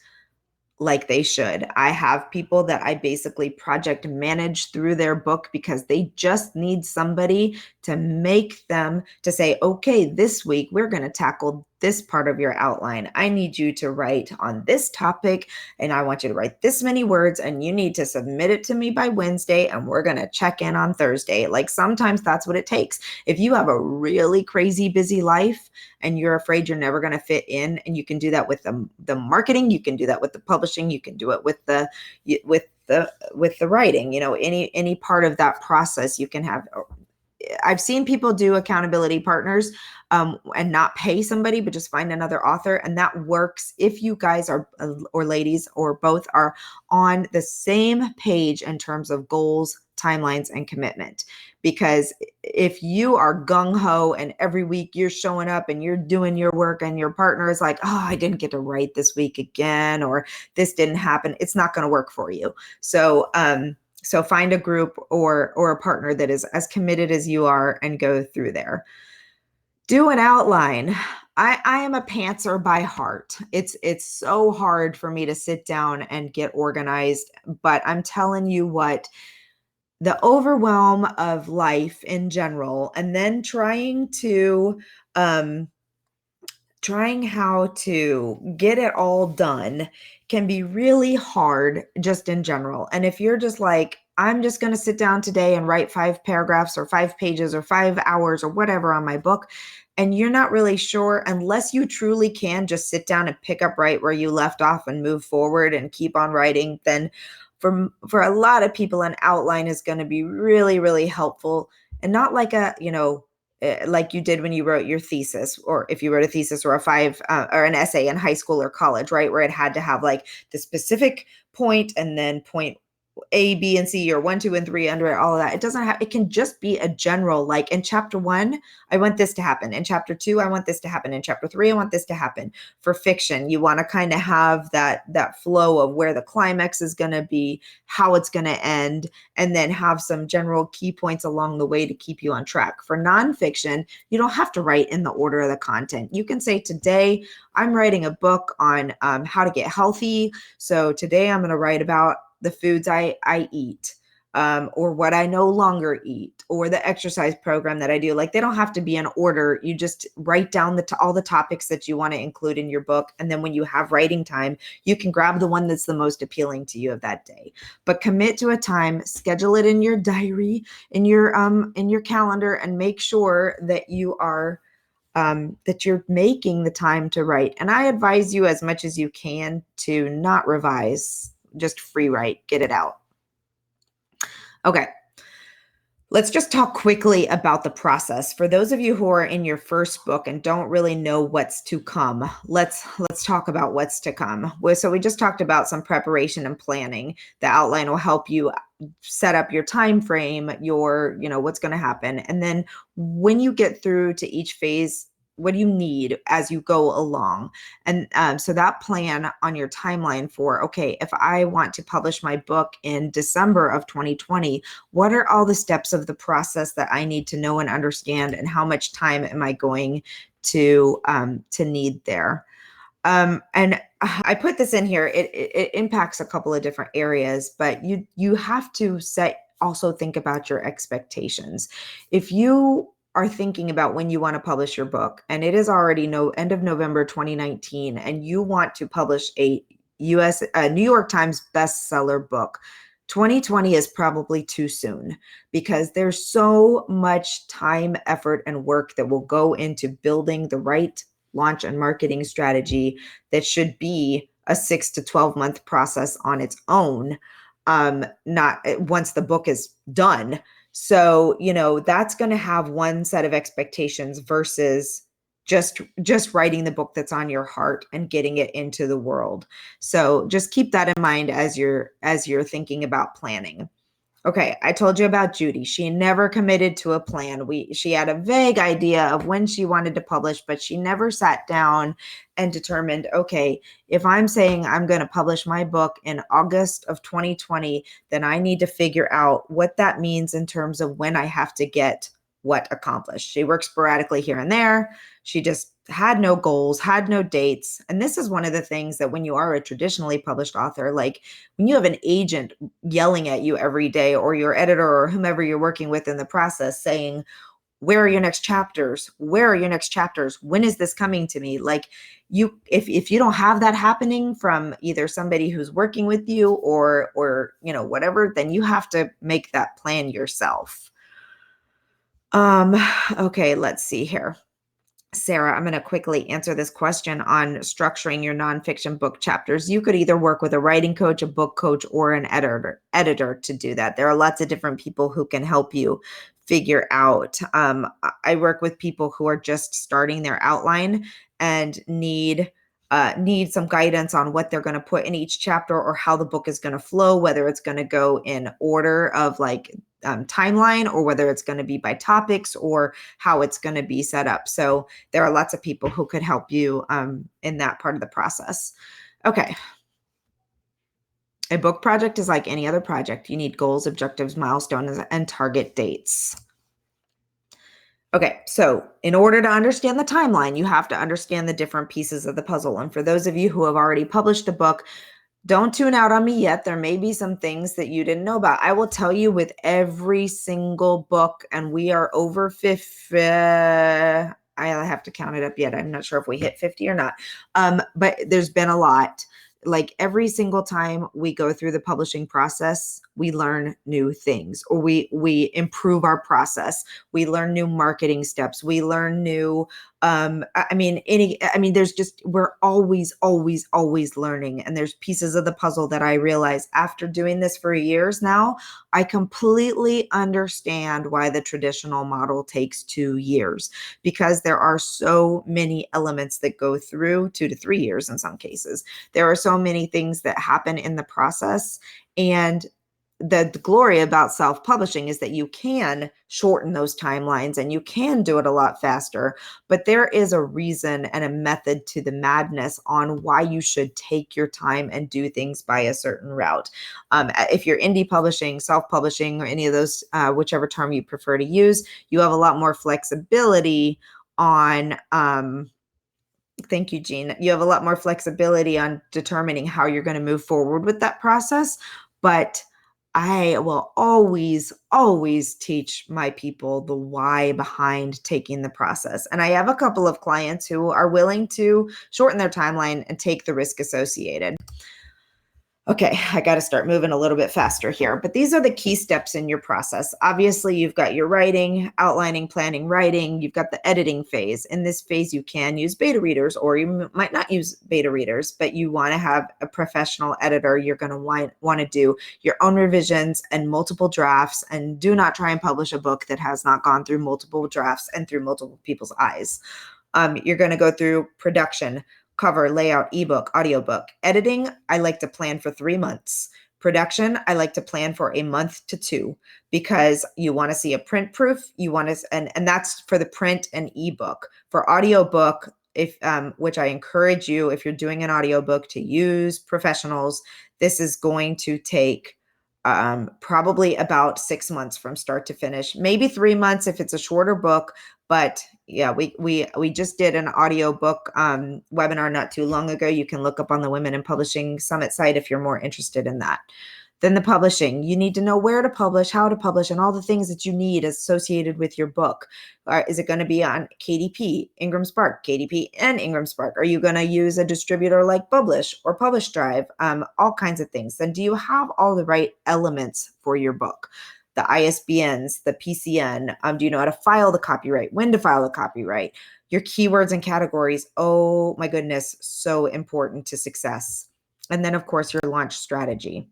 like they should. I have people that I basically project manage through their book because they just need somebody to make them to say, okay, this week we're going to tackle this part of your outline. I need you to write on this topic, and I want you to write this many words, and you need to submit it to me by Wednesday, and we're going to check in on Thursday. Like, sometimes that's what it takes. If you have a really crazy busy life and you're afraid you're never going to fit in, and you can do that with the marketing, you can do that with the publishing, you can do it with the writing, any part of that process you can have. I've seen people do accountability partners and not pay somebody, but just find another author. And that works if you guys are, or ladies, or both, are on the same page in terms of goals, timelines, and commitment. Because if you are gung-ho and every week you're showing up and you're doing your work, and your partner is like, oh, I didn't get to write this week again, or this didn't happen, it's not going to work for you. So find a group or a partner that is as committed as you are, and go through there. Do an outline. I am a pantser by heart. It's so hard for me to sit down and get organized, but I'm telling you what, the overwhelm of life in general, and then trying how to get it all done, can be really hard just in general. And if you're just like, I'm just going to sit down today and write 5 paragraphs or 5 pages or 5 hours or whatever on my book, and you're not really sure, unless you truly can just sit down and pick up right where you left off and move forward and keep on writing, then for a lot of people, an outline is going to be really, really helpful. And not like like you did when you wrote your thesis, or if you wrote a thesis or or an essay in high school or college, right? Where it had to have like the specific point, and then point A, B, and C, or 1, 2, and 3 under it, all of that. It doesn't have, it can just be a general, like, in chapter 1, I want this to happen. In chapter 2, I want this to happen. In chapter 3, I want this to happen. For fiction, you want to kind of have that flow of where the climax is going to be, how it's going to end, and then have some general key points along the way to keep you on track. For nonfiction, you don't have to write in the order of the content. You can say, today I'm writing a book on how to get healthy. So today I'm going to write about the foods I eat, or what I no longer eat, or the exercise program that I do. Like, they don't have to be in order. You just write down all the topics that you want to include in your book. And then when you have writing time, you can grab the one that's the most appealing to you of that day. But commit to a time, schedule it in your diary, in your calendar, and make sure that you are that you're making the time to write. And I advise you, as much as you can, to not revise. Just free write, get it out. Okay. Let's just talk quickly about the process. For those of you who are in your first book and don't really know what's to come, let's talk about what's to come. So we just talked about some preparation and planning. The outline will help you set up your time frame, what's going to happen. And then when you get through to each phase, what do you need as you go along? And so that plan on your timeline for, okay, if I want to publish my book in December of 2020, what are all the steps of the process that I need to know and understand, and how much time am I going to need there? And I put this in here. It impacts a couple of different areas, but you have to also think about your expectations. If you are thinking about when you want to publish your book, and it is already end of November 2019, and you want to publish a New York Times bestseller book, 2020 is probably too soon, because there's so much time, effort, and work that will go into building the right launch and marketing strategy that should be a 6 to 12 month process on its own. not once the book is done. So, that's going to have one set of expectations versus just writing the book that's on your heart and getting it into the world. So just keep that in mind as you're thinking about planning. Okay, I told you about Judy. She never committed to a plan. She had a vague idea of when she wanted to publish, but she never sat down and determined, okay, if I'm saying I'm going to publish my book in August of 2020, then I need to figure out what that means in terms of when I have to get what accomplished. She worked sporadically here and there. She just had no goals, had no dates. And this is one of the things that when you are a traditionally published author, like when you have an agent yelling at you every day, or your editor or whomever you're working with in the process saying, where are your next chapters? Where are your next chapters? When is this coming to me? Like if you don't have that happening from either somebody who's working with you or whatever, then you have to make that plan yourself. Okay, let's see here. Sarah, I'm going to quickly answer this question on structuring your nonfiction book chapters. You could either work with a writing coach, a book coach, or an editor to do that. There are lots of different people who can help you figure out. I work with people who are just starting their outline and need some guidance on what they're going to put in each chapter or how the book is going to flow, whether it's going to go in order of like timeline, or whether it's going to be by topics, or how it's going to be set up. So there are lots of people who could help you in that part of the process. Okay. A book project is like any other project. You need goals, objectives, milestones, and target dates. Okay, so in order to understand the timeline, you have to understand the different pieces of the puzzle. And for those of you who have already published a book, don't tune out on me yet. There may be some things that you didn't know about. I will tell you with every single book, and we are over 50. I have to count it up yet. I'm not sure if we hit 50 or not. But there's been a lot. Like every single time we go through the publishing process, we learn new things, or we improve our process. We learn new marketing steps. We learn new, there's just, we're always learning. And there's pieces of the puzzle that I realize after doing this for years now, I completely understand why the traditional model takes 2 years, because there are so many elements that go through 2 to 3 years in some cases. There are so many things that happen in the process. And the glory about self-publishing is that you can shorten those timelines and you can do it a lot faster, but there is a reason and a method to the madness on why you should take your time and do things by a certain route. If you're indie publishing, self-publishing, or any of those, whichever term you prefer to use, you have a lot more flexibility on, thank you, Jean. You have a lot more flexibility on determining how you're going to move forward with that process. But I will always teach my people the why behind taking the process. And I have a couple of clients who are willing to shorten their timeline and take the risk associated. Okay, I got to start moving a little bit faster here, but these are the key steps in your process. Obviously, you've got your writing, outlining, planning, writing. You've got the editing phase. In this phase, you can use beta readers, or you might not use beta readers, but you want to have a professional editor. You're going to want to do your own revisions and multiple drafts, and do not try and publish a book that has not gone through multiple drafts and through multiple people's eyes. You're going to go through production, cover, layout, ebook, audiobook. Editing, I like to plan for 3 months. Production, I like to plan for a month to 2, because you want to see a print proof. You want to, and that's for the print and ebook. For audiobook, which I encourage you, if you're doing an audiobook, to use professionals. This is going to take probably about 6 months from start to finish, maybe 3 months if it's a shorter book. But yeah, we just did an audiobook webinar not too long ago. You can look up on the Women in Publishing Summit site if you're more interested in that. Then the publishing, you need to know where to publish, how to publish, and all the things that you need associated with your book. Is it going to be on KDP, Ingram Spark, KDP and Ingram Spark? Are you going to use a distributor like Publish or Publish Drive? All kinds of things. Then do you have all the right elements for your book? The ISBNs, the PCN, do you know how to file the copyright, when to file the copyright, your keywords and categories? Oh my goodness, so important to success. And then of course your launch strategy.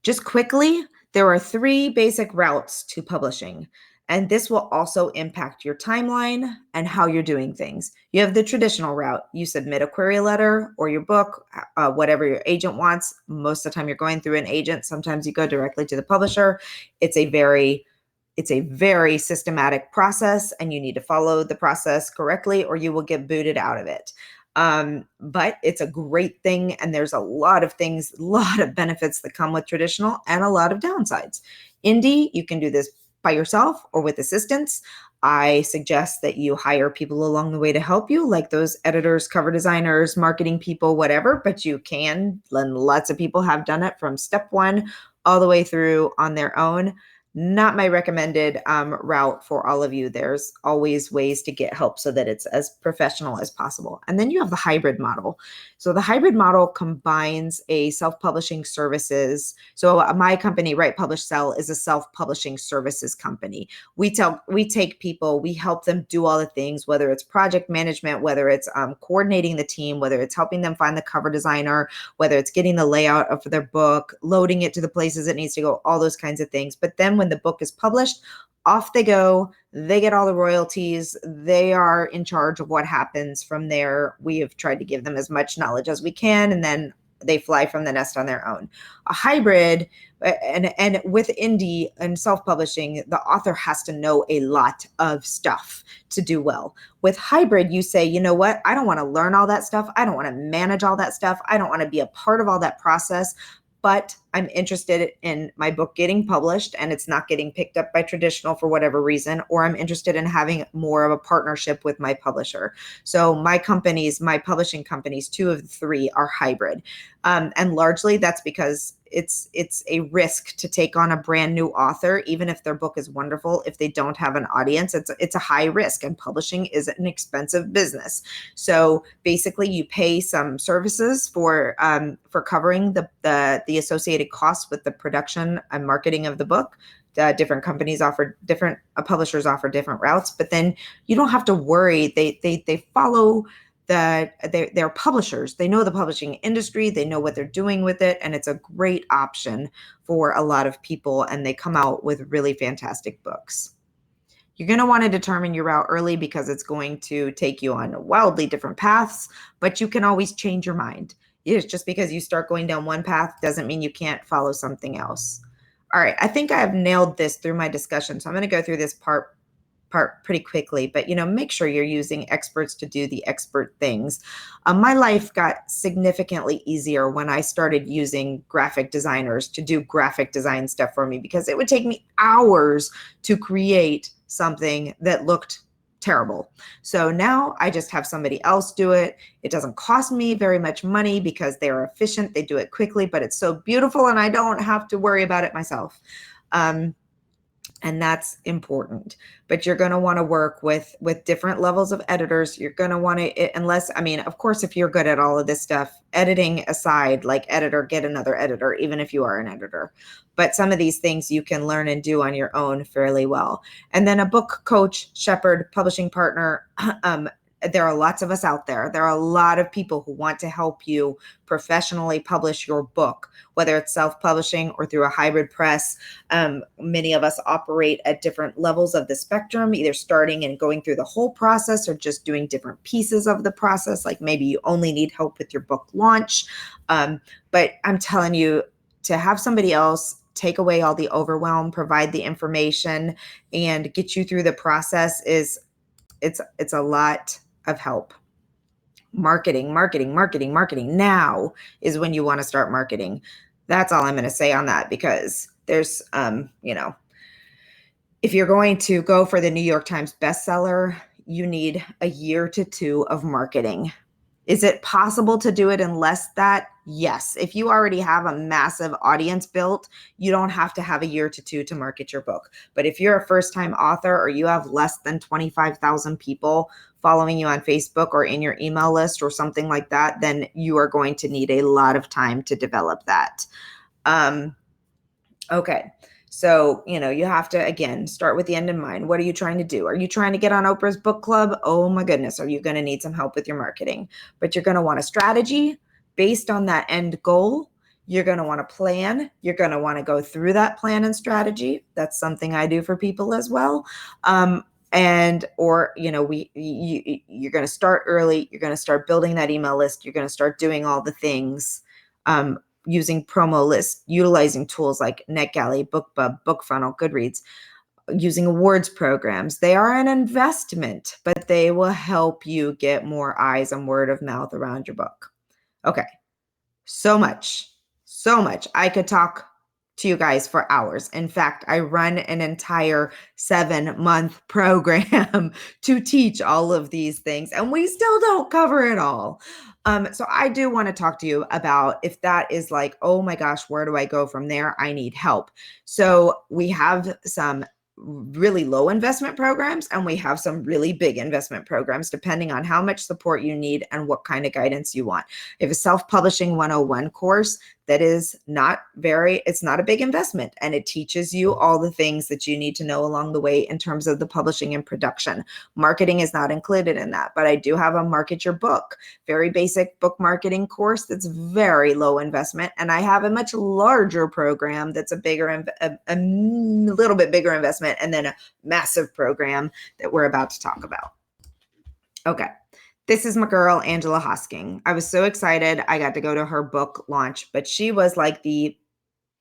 Just quickly, there are 3 basic routes to publishing, and this will also impact your timeline and how you're doing things. You have the traditional route. You submit a query letter or your book, whatever your agent wants. Most of the time you're going through an agent. Sometimes you go directly to the publisher. It's a very systematic process, and you need to follow the process correctly or you will get booted out of it. But it's a great thing, and there's a lot of benefits that come with traditional and a lot of downsides. Indie, you can do this by yourself or with assistance. I suggest that you hire people along the way to help you, like those editors, cover designers, marketing people, whatever, but you can, and lots of people have done it from step 1 all the way through on their own. Not my recommended route for all of you. There's always ways to get help so that it's as professional as possible. And then you have the hybrid model. So the hybrid model combines a self-publishing services. So my company, Write, Publish, Sell, is a self-publishing services company. We take people, we help them do all the things, whether it's project management, whether it's coordinating the team, whether it's helping them find the cover designer, whether it's getting the layout of their book, loading it to the places it needs to go, all those kinds of things. But then when the book is published, off they go. They get all the royalties. They are in charge of what happens from there. We have tried to give them as much knowledge as we can, and then they fly from the nest on their own. A hybrid, and with indie and self-publishing, the author has to know a lot of stuff to do well. With hybrid, you say, you know what? I don't want to learn all that stuff. I don't want to manage all that stuff. I don't want to be a part of all that process. But I'm interested in my book getting published and it's not getting picked up by traditional for whatever reason, or I'm interested in having more of a partnership with my publisher. So my publishing companies, 2 of the 3 are hybrid. And largely that's because it's a risk to take on a brand new author, even if their book is wonderful. If they don't have an audience, it's a high risk, and publishing is an expensive business. So basically, you pay some services for covering the associated costs with the production and marketing of the book. Different companies offer different publishers offer different routes, but then you don't have to worry. They follow they're publishers. They know the publishing industry. They know what they're doing with it. And it's a great option for a lot of people. And they come out with really fantastic books. You're going to want to determine your route early because it's going to take you on wildly different paths, but you can always change your mind. It's just because you start going down one path doesn't mean you can't follow something else. All right. I think I have nailed this through my discussion. So I'm going to go through this part pretty quickly, but make sure you're using experts to do the expert things. My life got significantly easier when I started using graphic designers to do graphic design stuff for me, because it would take me hours to create something that looked terrible. So now I just have somebody else do it. It doesn't cost me very much money because they're efficient. They do it quickly, but it's so beautiful and I don't have to worry about it myself. And that's important. But you're going to want to work with different levels of editors. You're going to want to, of course, if you're good at all of this stuff, editing aside, like editor, get another editor, even if you are an editor. But some of these things you can learn and do on your own fairly well. And then a book coach, shepherd, publishing partner, there are lots of us out there. There are a lot of people who want to help you professionally publish your book, whether it's self-publishing or through a hybrid press. Many of us operate at different levels of the spectrum, either starting and going through the whole process or just doing different pieces of the process. Like maybe you only need help with your book launch. But I'm telling you, to have somebody else take away all the overwhelm, provide the information, and get you through the process it's a lot of help. Marketing. Now is when you want to start marketing. That's all I'm going to say on that, because there's, if you're going to go for the New York Times bestseller, you need a year to 2 of marketing. Is it possible to do it in less that? Yes. If you already have a massive audience built, you don't have to have a year to 2 to market your book. But if you're a first-time author or you have less than 25,000 people following you on Facebook or in your email list or something like that, then you are going to need a lot of time to develop that. Okay. So, you have to, again, start with the end in mind. What are you trying to do? Are you trying to get on Oprah's book club? Oh my goodness. Are you going to need some help with your marketing? But you're going to want a strategy based on that end goal. You're going to want to plan. You're going to want to go through that plan and strategy. That's something I do for people as well. And or you're going to start early. You're going to start building that email list. You're going to start doing all the things, using promo lists, utilizing tools like NetGalley, BookBub, BookFunnel, Goodreads, using awards programs. They are an investment, but they will help you get more eyes and word of mouth around your book. Okay. So much. I could talk to you guys for hours. In fact, I run an entire 7-month program to teach all of these things, and we still don't cover it all. So I do want to talk to you about if that is like, oh my gosh, where do I go from there? I need help. So we have some really low investment programs, and we have some really big investment programs, depending on how much support you need and what kind of guidance you want. We have a self-publishing 101 course that is it's not a big investment, and it teaches you all the things that you need to know along the way in terms of the publishing and production. Marketing is not included in that, but I do have a Market Your Book, very basic book marketing course that's very low investment. And I have a much larger program that's a little bit bigger investment, and then a massive program that we're about to talk about. Okay. This is my girl, Angela Hosking. I was so excited. I got to go to her book launch, but she was like the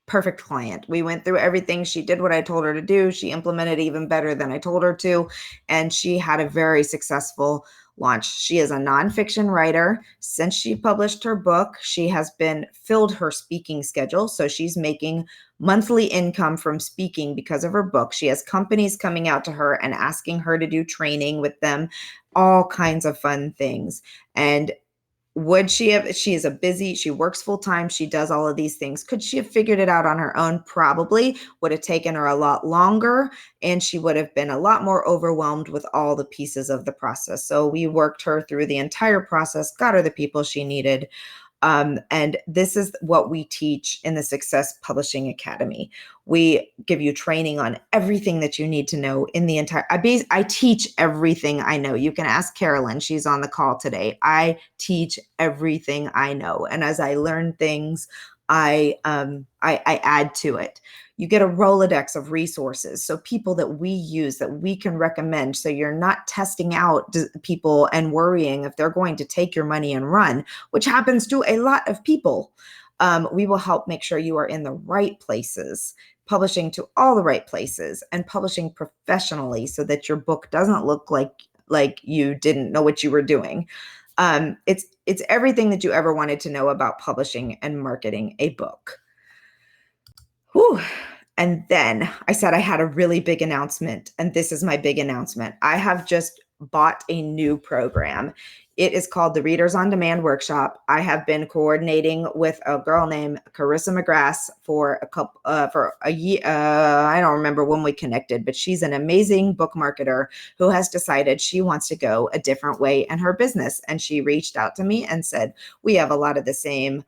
perfect client. We went through everything. She did what I told her to do. She implemented even better than I told her to. And she had a very successful launch. She is a nonfiction writer. Since she published her book, she has been filled her speaking schedule. So she's making monthly income from speaking because of her book. She has companies coming out to her and asking her to do training with them, all kinds of fun things. And she works full time. She does all of these things. Could she have figured it out on her own? Probably. Would have taken her a lot longer, and she would have been a lot more overwhelmed with all the pieces of the process. So we worked her through the entire process, got her the people she needed. And this is what we teach in the Success Publishing Academy. We give you training on everything that you need to know in the entire, I teach everything I know. You can ask Carolyn, she's on the call today. I teach everything I know. And as I learn things, I add to it. You get a Rolodex of resources. So people that we use, that we can recommend. So you're not testing out people and worrying if they're going to take your money and run, which happens to a lot of people. We will help make sure you are in the right places, publishing to all the right places, and publishing professionally so that your book doesn't look like you didn't know what you were doing. It's everything that you ever wanted to know about publishing and marketing a book. Whew. And then I said I had a really big announcement, and this is my big announcement. I have just bought a new program. It is called the Readers on Demand Workshop. I have been coordinating with a girl named Carissa McGrath for a year. I don't remember when we connected, but she's an amazing book marketer who has decided she wants to go a different way in her business. And she reached out to me and said, we have a lot of the same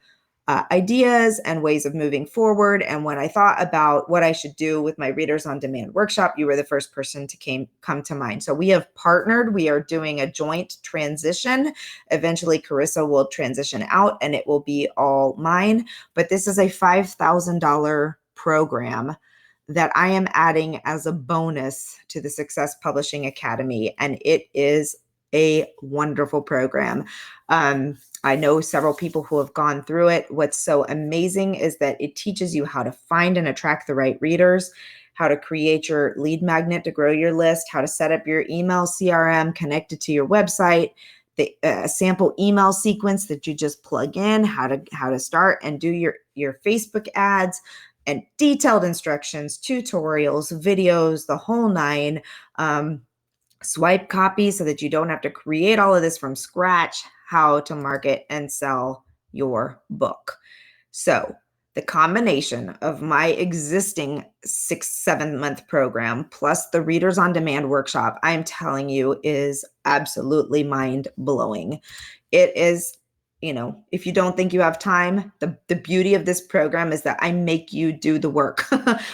ideas and ways of moving forward. And when I thought about what I should do with my Readers on Demand workshop, you were the first person to come to mind. So we have partnered. We are doing a joint transition. Eventually, Carissa will transition out and it will be all mine. But this is a $5,000 program that I am adding as a bonus to the Success Publishing Academy. And it is a wonderful program. I know several people who have gone through it. What's so amazing is that it teaches you how to find and attract the right readers, how to create your lead magnet to grow your list, how to set up your email CRM connected to your website, the sample email sequence that you just plug in, how to start and do your Facebook ads, and detailed instructions, tutorials, videos, the whole nine. Swipe copy so that you don't have to create all of this from scratch, how to market and sell your book. So the combination of my existing 6-7 month program plus the Readers on Demand workshop, I'm telling you, is absolutely mind blowing. It is if you don't think you have time, the beauty of this program is that I make you do the work.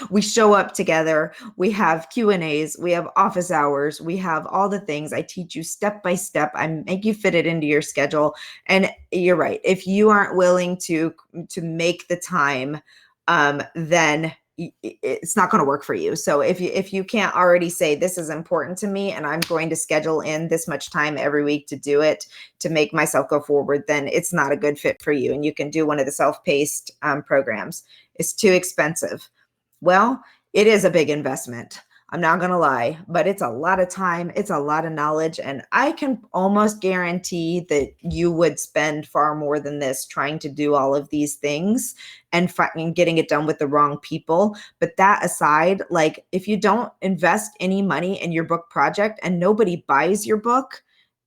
We show up together. We have Q&As. We have office hours. We have all the things. I teach you step by step. I make you fit it into your schedule. And you're right. If you aren't willing to make the time, then it's not going to work for you. So if you can't already say, this is important to me and I'm going to schedule in this much time every week to do it, to make myself go forward, then it's not a good fit for you. And you can do one of the self-paced programs. It's too expensive. Well, it is a big investment. I'm not going to lie, but it's a lot of time. It's a lot of knowledge. And I can almost guarantee that you would spend far more than this trying to do all of these things and getting it done with the wrong people. But that aside, like if you don't invest any money in your book project and nobody buys your book,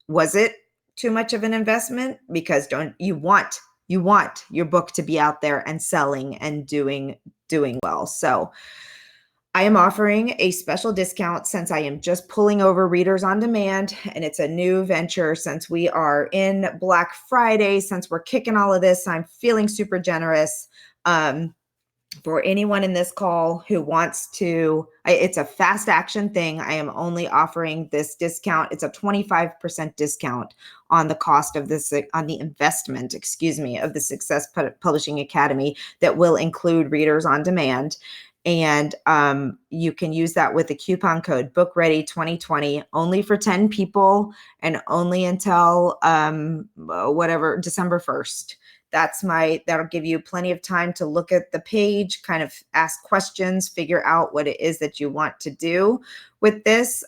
was it too much of an investment? Because you want your book to be out there and selling and doing well. So I am offering a special discount since I am just pulling over Readers on Demand, and it's a new venture since we are in Black Friday, since we're kicking all of this. I'm feeling super generous. For anyone in this call who wants to, it's a fast action thing. I am only offering this discount. It's a 25% discount on the cost of this, on the investment, of the Success Publishing Academy that will include Readers on Demand. And you can use that with the coupon code BookReady2020, only for 10 people and only until December 1st. That'll give you plenty of time to look at the page, kind of ask questions, figure out what it is that you want to do with this.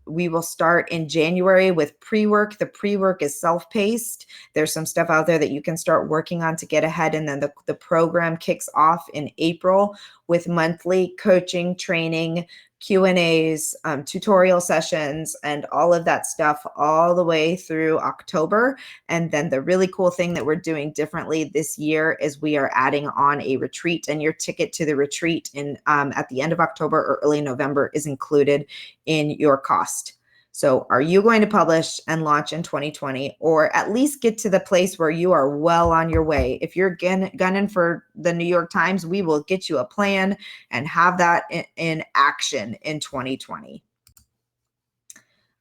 We will start in January with pre-work. The pre-work is self-paced. There's some stuff out there that you can start working on to get ahead. And then the program kicks off in April with monthly coaching, training, Q&As, tutorial sessions, and all of that stuff all the way through October. And then the really cool thing that we're doing differently this year is we are adding on a retreat, and your ticket to the retreat at the end of October or early November is included in your cost. So are you going to publish and launch in 2020, or at least get to the place where you are well on your way? If you're gunning for the New York Times, we will get you a plan and have that in action in 2020.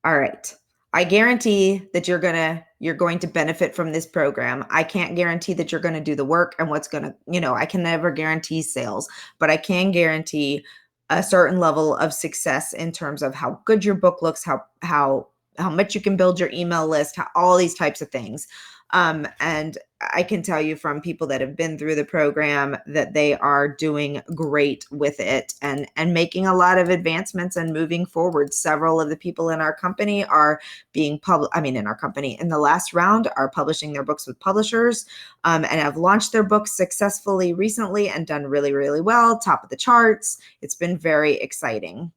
All right. I guarantee that you're going to benefit from this program. I can't guarantee that you're going to do the work and I can never guarantee sales, but I can guarantee a certain level of success in terms of how good your book looks, how much you can build your email list, all these types of things. And I can tell you from people that have been through the program that they are doing great with it and making a lot of advancements and moving forward. Several of the people in our company are in the last round are publishing their books with publishers, and have launched their books successfully recently and done really, really well, top of the charts. It's been very exciting.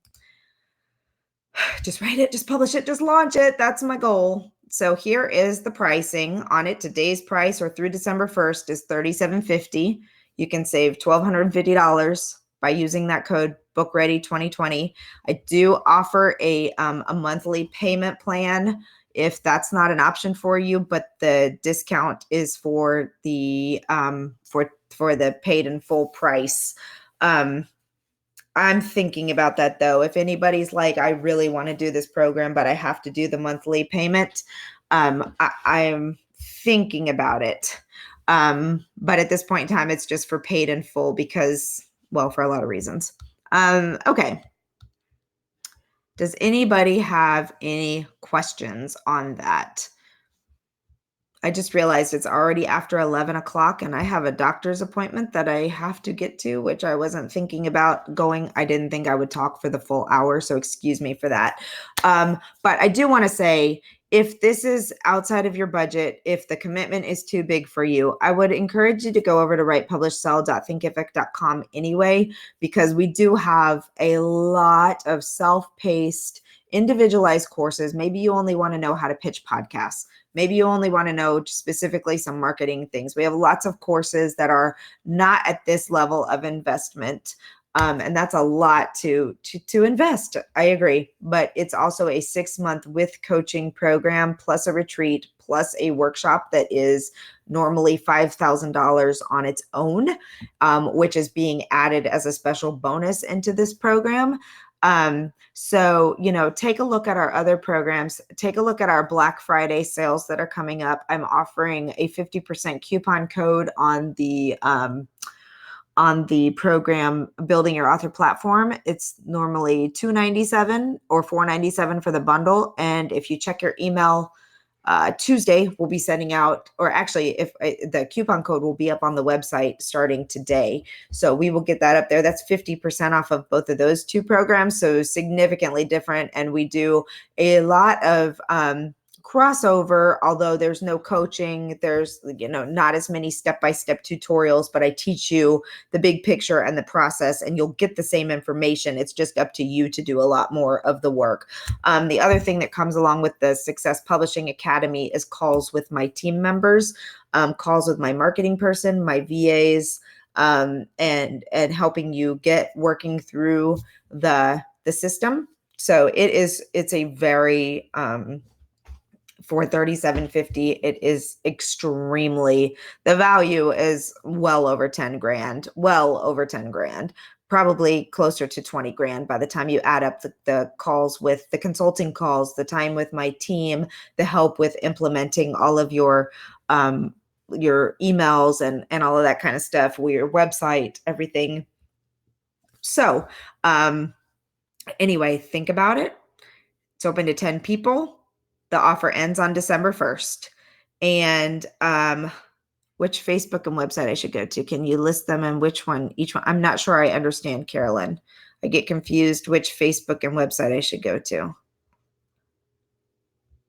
Just write it, just publish it, just launch it. That's my goal. So here is the pricing on it. Today's price or through December 1st is $37.50. You can save $1,250 by using that code BookReady2020. I do offer a monthly payment plan if that's not an option for you, but the discount is for the for the paid in full price. I'm thinking about that though. If anybody's like, I really want to do this program, but I have to do the monthly payment, I'm thinking about it. But at this point in time, it's just for paid in full because, well, for a lot of reasons. Okay. Does anybody have any questions on that? I just realized it's already after 11 o'clock and I have a doctor's appointment that I have to get to, which I wasn't thinking about going. I didn't think I would talk for the full hour, so excuse me for that. But I do want to say, if this is outside of your budget, if the commitment is too big for you, I would encourage you to go over to writepublishsell.thinkific.com anyway, because we do have a lot of self-paced, individualized courses. Maybe you only want to know how to pitch podcasts. Maybe you only want to know specifically some marketing things. We have lots of courses that are not at this level of investment. And that's a lot to invest. I agree, but it's also a 6-month with coaching program plus a retreat plus a workshop that is normally $5,000 on its own, which is being added as a special bonus into this program. So, take a look at our other programs. Take a look at our Black Friday sales that are coming up. I'm offering a 50% coupon code on the program Building Your Author Platform. It's normally $297 or $497 for the bundle. And if you check your email Tuesday, we'll be sending out, or actually, if the coupon code will be up on the website starting today. So we will get that up there. That's 50% off of both of those two programs. So significantly different. And we do a lot of crossover, although there's no coaching, there's not as many step-by-step tutorials, but I teach you the big picture and the process, and you'll get the same information. It's just up to you to do a lot more of the work. The other thing that comes along with the Success Publishing Academy is calls with my team members, calls with my marketing person, my VAs, and helping you get working through the system. So it's a very for $37.50, it is extremely, the value is well over 10 grand, probably closer to 20 grand by the time you add up the calls with the consulting calls, the time with my team, the help with implementing all of your emails and all of that kind of stuff, your website, everything. So anyway, think about it. It's open to 10 people. The offer ends on December 1st. And which Facebook and website I should go to? Can you list them and which one, each one? I'm not sure I understand, Carolyn. I get confused which Facebook and website I should go to.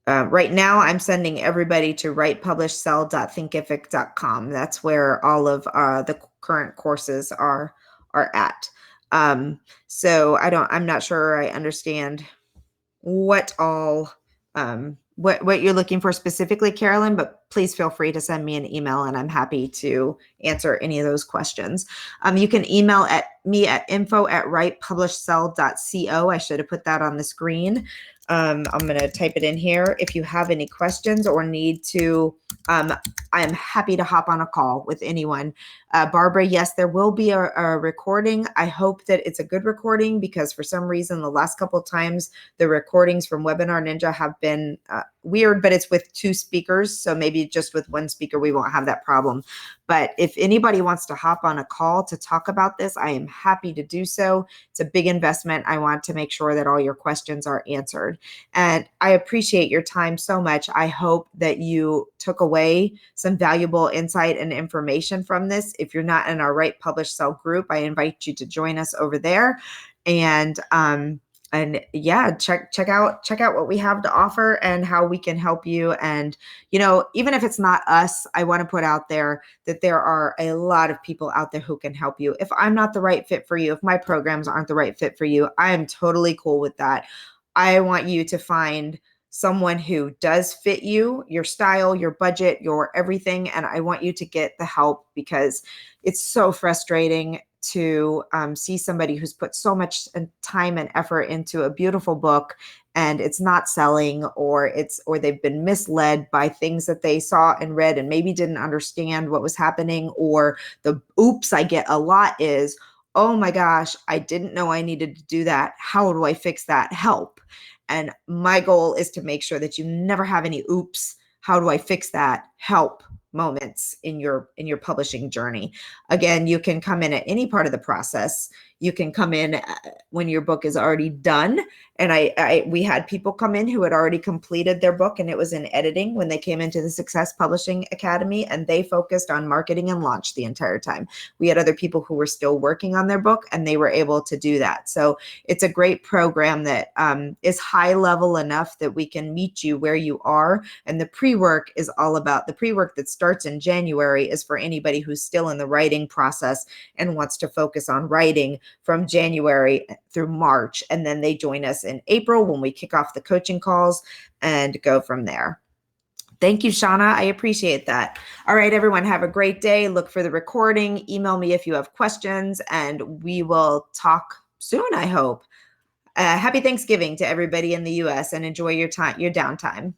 Right now, I'm sending everybody to writepublishsell.thinkific.com. That's where all of the current courses are at. So I'm not sure I understand what all what you're looking for specifically, Carolyn, but please feel free to send me an email and I'm happy to answer any of those questions. You can email me at info@writepublishsell.co. I should have put that on the screen. I'm going to type it in here. If you have any questions or need to, I am happy to hop on a call with anyone. Barbara, yes, there will be a recording. I hope that it's a good recording because for some reason, the last couple of times, the recordings from Webinar Ninja have been weird, but it's with 2 speakers. So maybe just with 1 speaker, we won't have that problem. But if anybody wants to hop on a call to talk about this, I am happy to do so. It's a big investment. I want to make sure that all your questions are answered. And I appreciate your time so much. I hope that you took away some valuable insight and information from this. If you're not in our Write, Publish, Sell group, I invite you to join us over there. And yeah, check out what we have to offer and how we can help you. And, even if it's not us, I want to put out there that there are a lot of people out there who can help you. If I'm not the right fit for you, if my programs aren't the right fit for you, I am totally cool with that. I want you to find someone who does fit you, your style, your budget, your everything. And I want you to get the help because it's so frustrating to see somebody who's put so much time and effort into a beautiful book and it's not selling, or they've been misled by things that they saw and read and maybe didn't understand what was happening, or the oops I get a lot is, oh my gosh, I didn't know I needed to do that. How do I fix that? Help. And my goal is to make sure that you never have any oops. How do I fix that? Help moments in your publishing journey. Again, you can come in at any part of the process. You can come in when your book is already done. And we had people come in who had already completed their book and it was in editing when they came into the Success Publishing Academy, and they focused on marketing and launch the entire time. We had other people who were still working on their book and they were able to do that. So it's a great program that is high level enough that we can meet you where you are. And the pre-work is all about the pre-work that starts in January is for anybody who's still in the writing process and wants to focus on writing from January through March. And then they join us in April when we kick off the coaching calls and go from there. Thank you, Shauna. I appreciate that. All right, everyone, have a great day. Look for the recording. Email me if you have questions, and we will talk soon, I hope. Happy Thanksgiving to everybody in the U.S. and enjoy your downtime.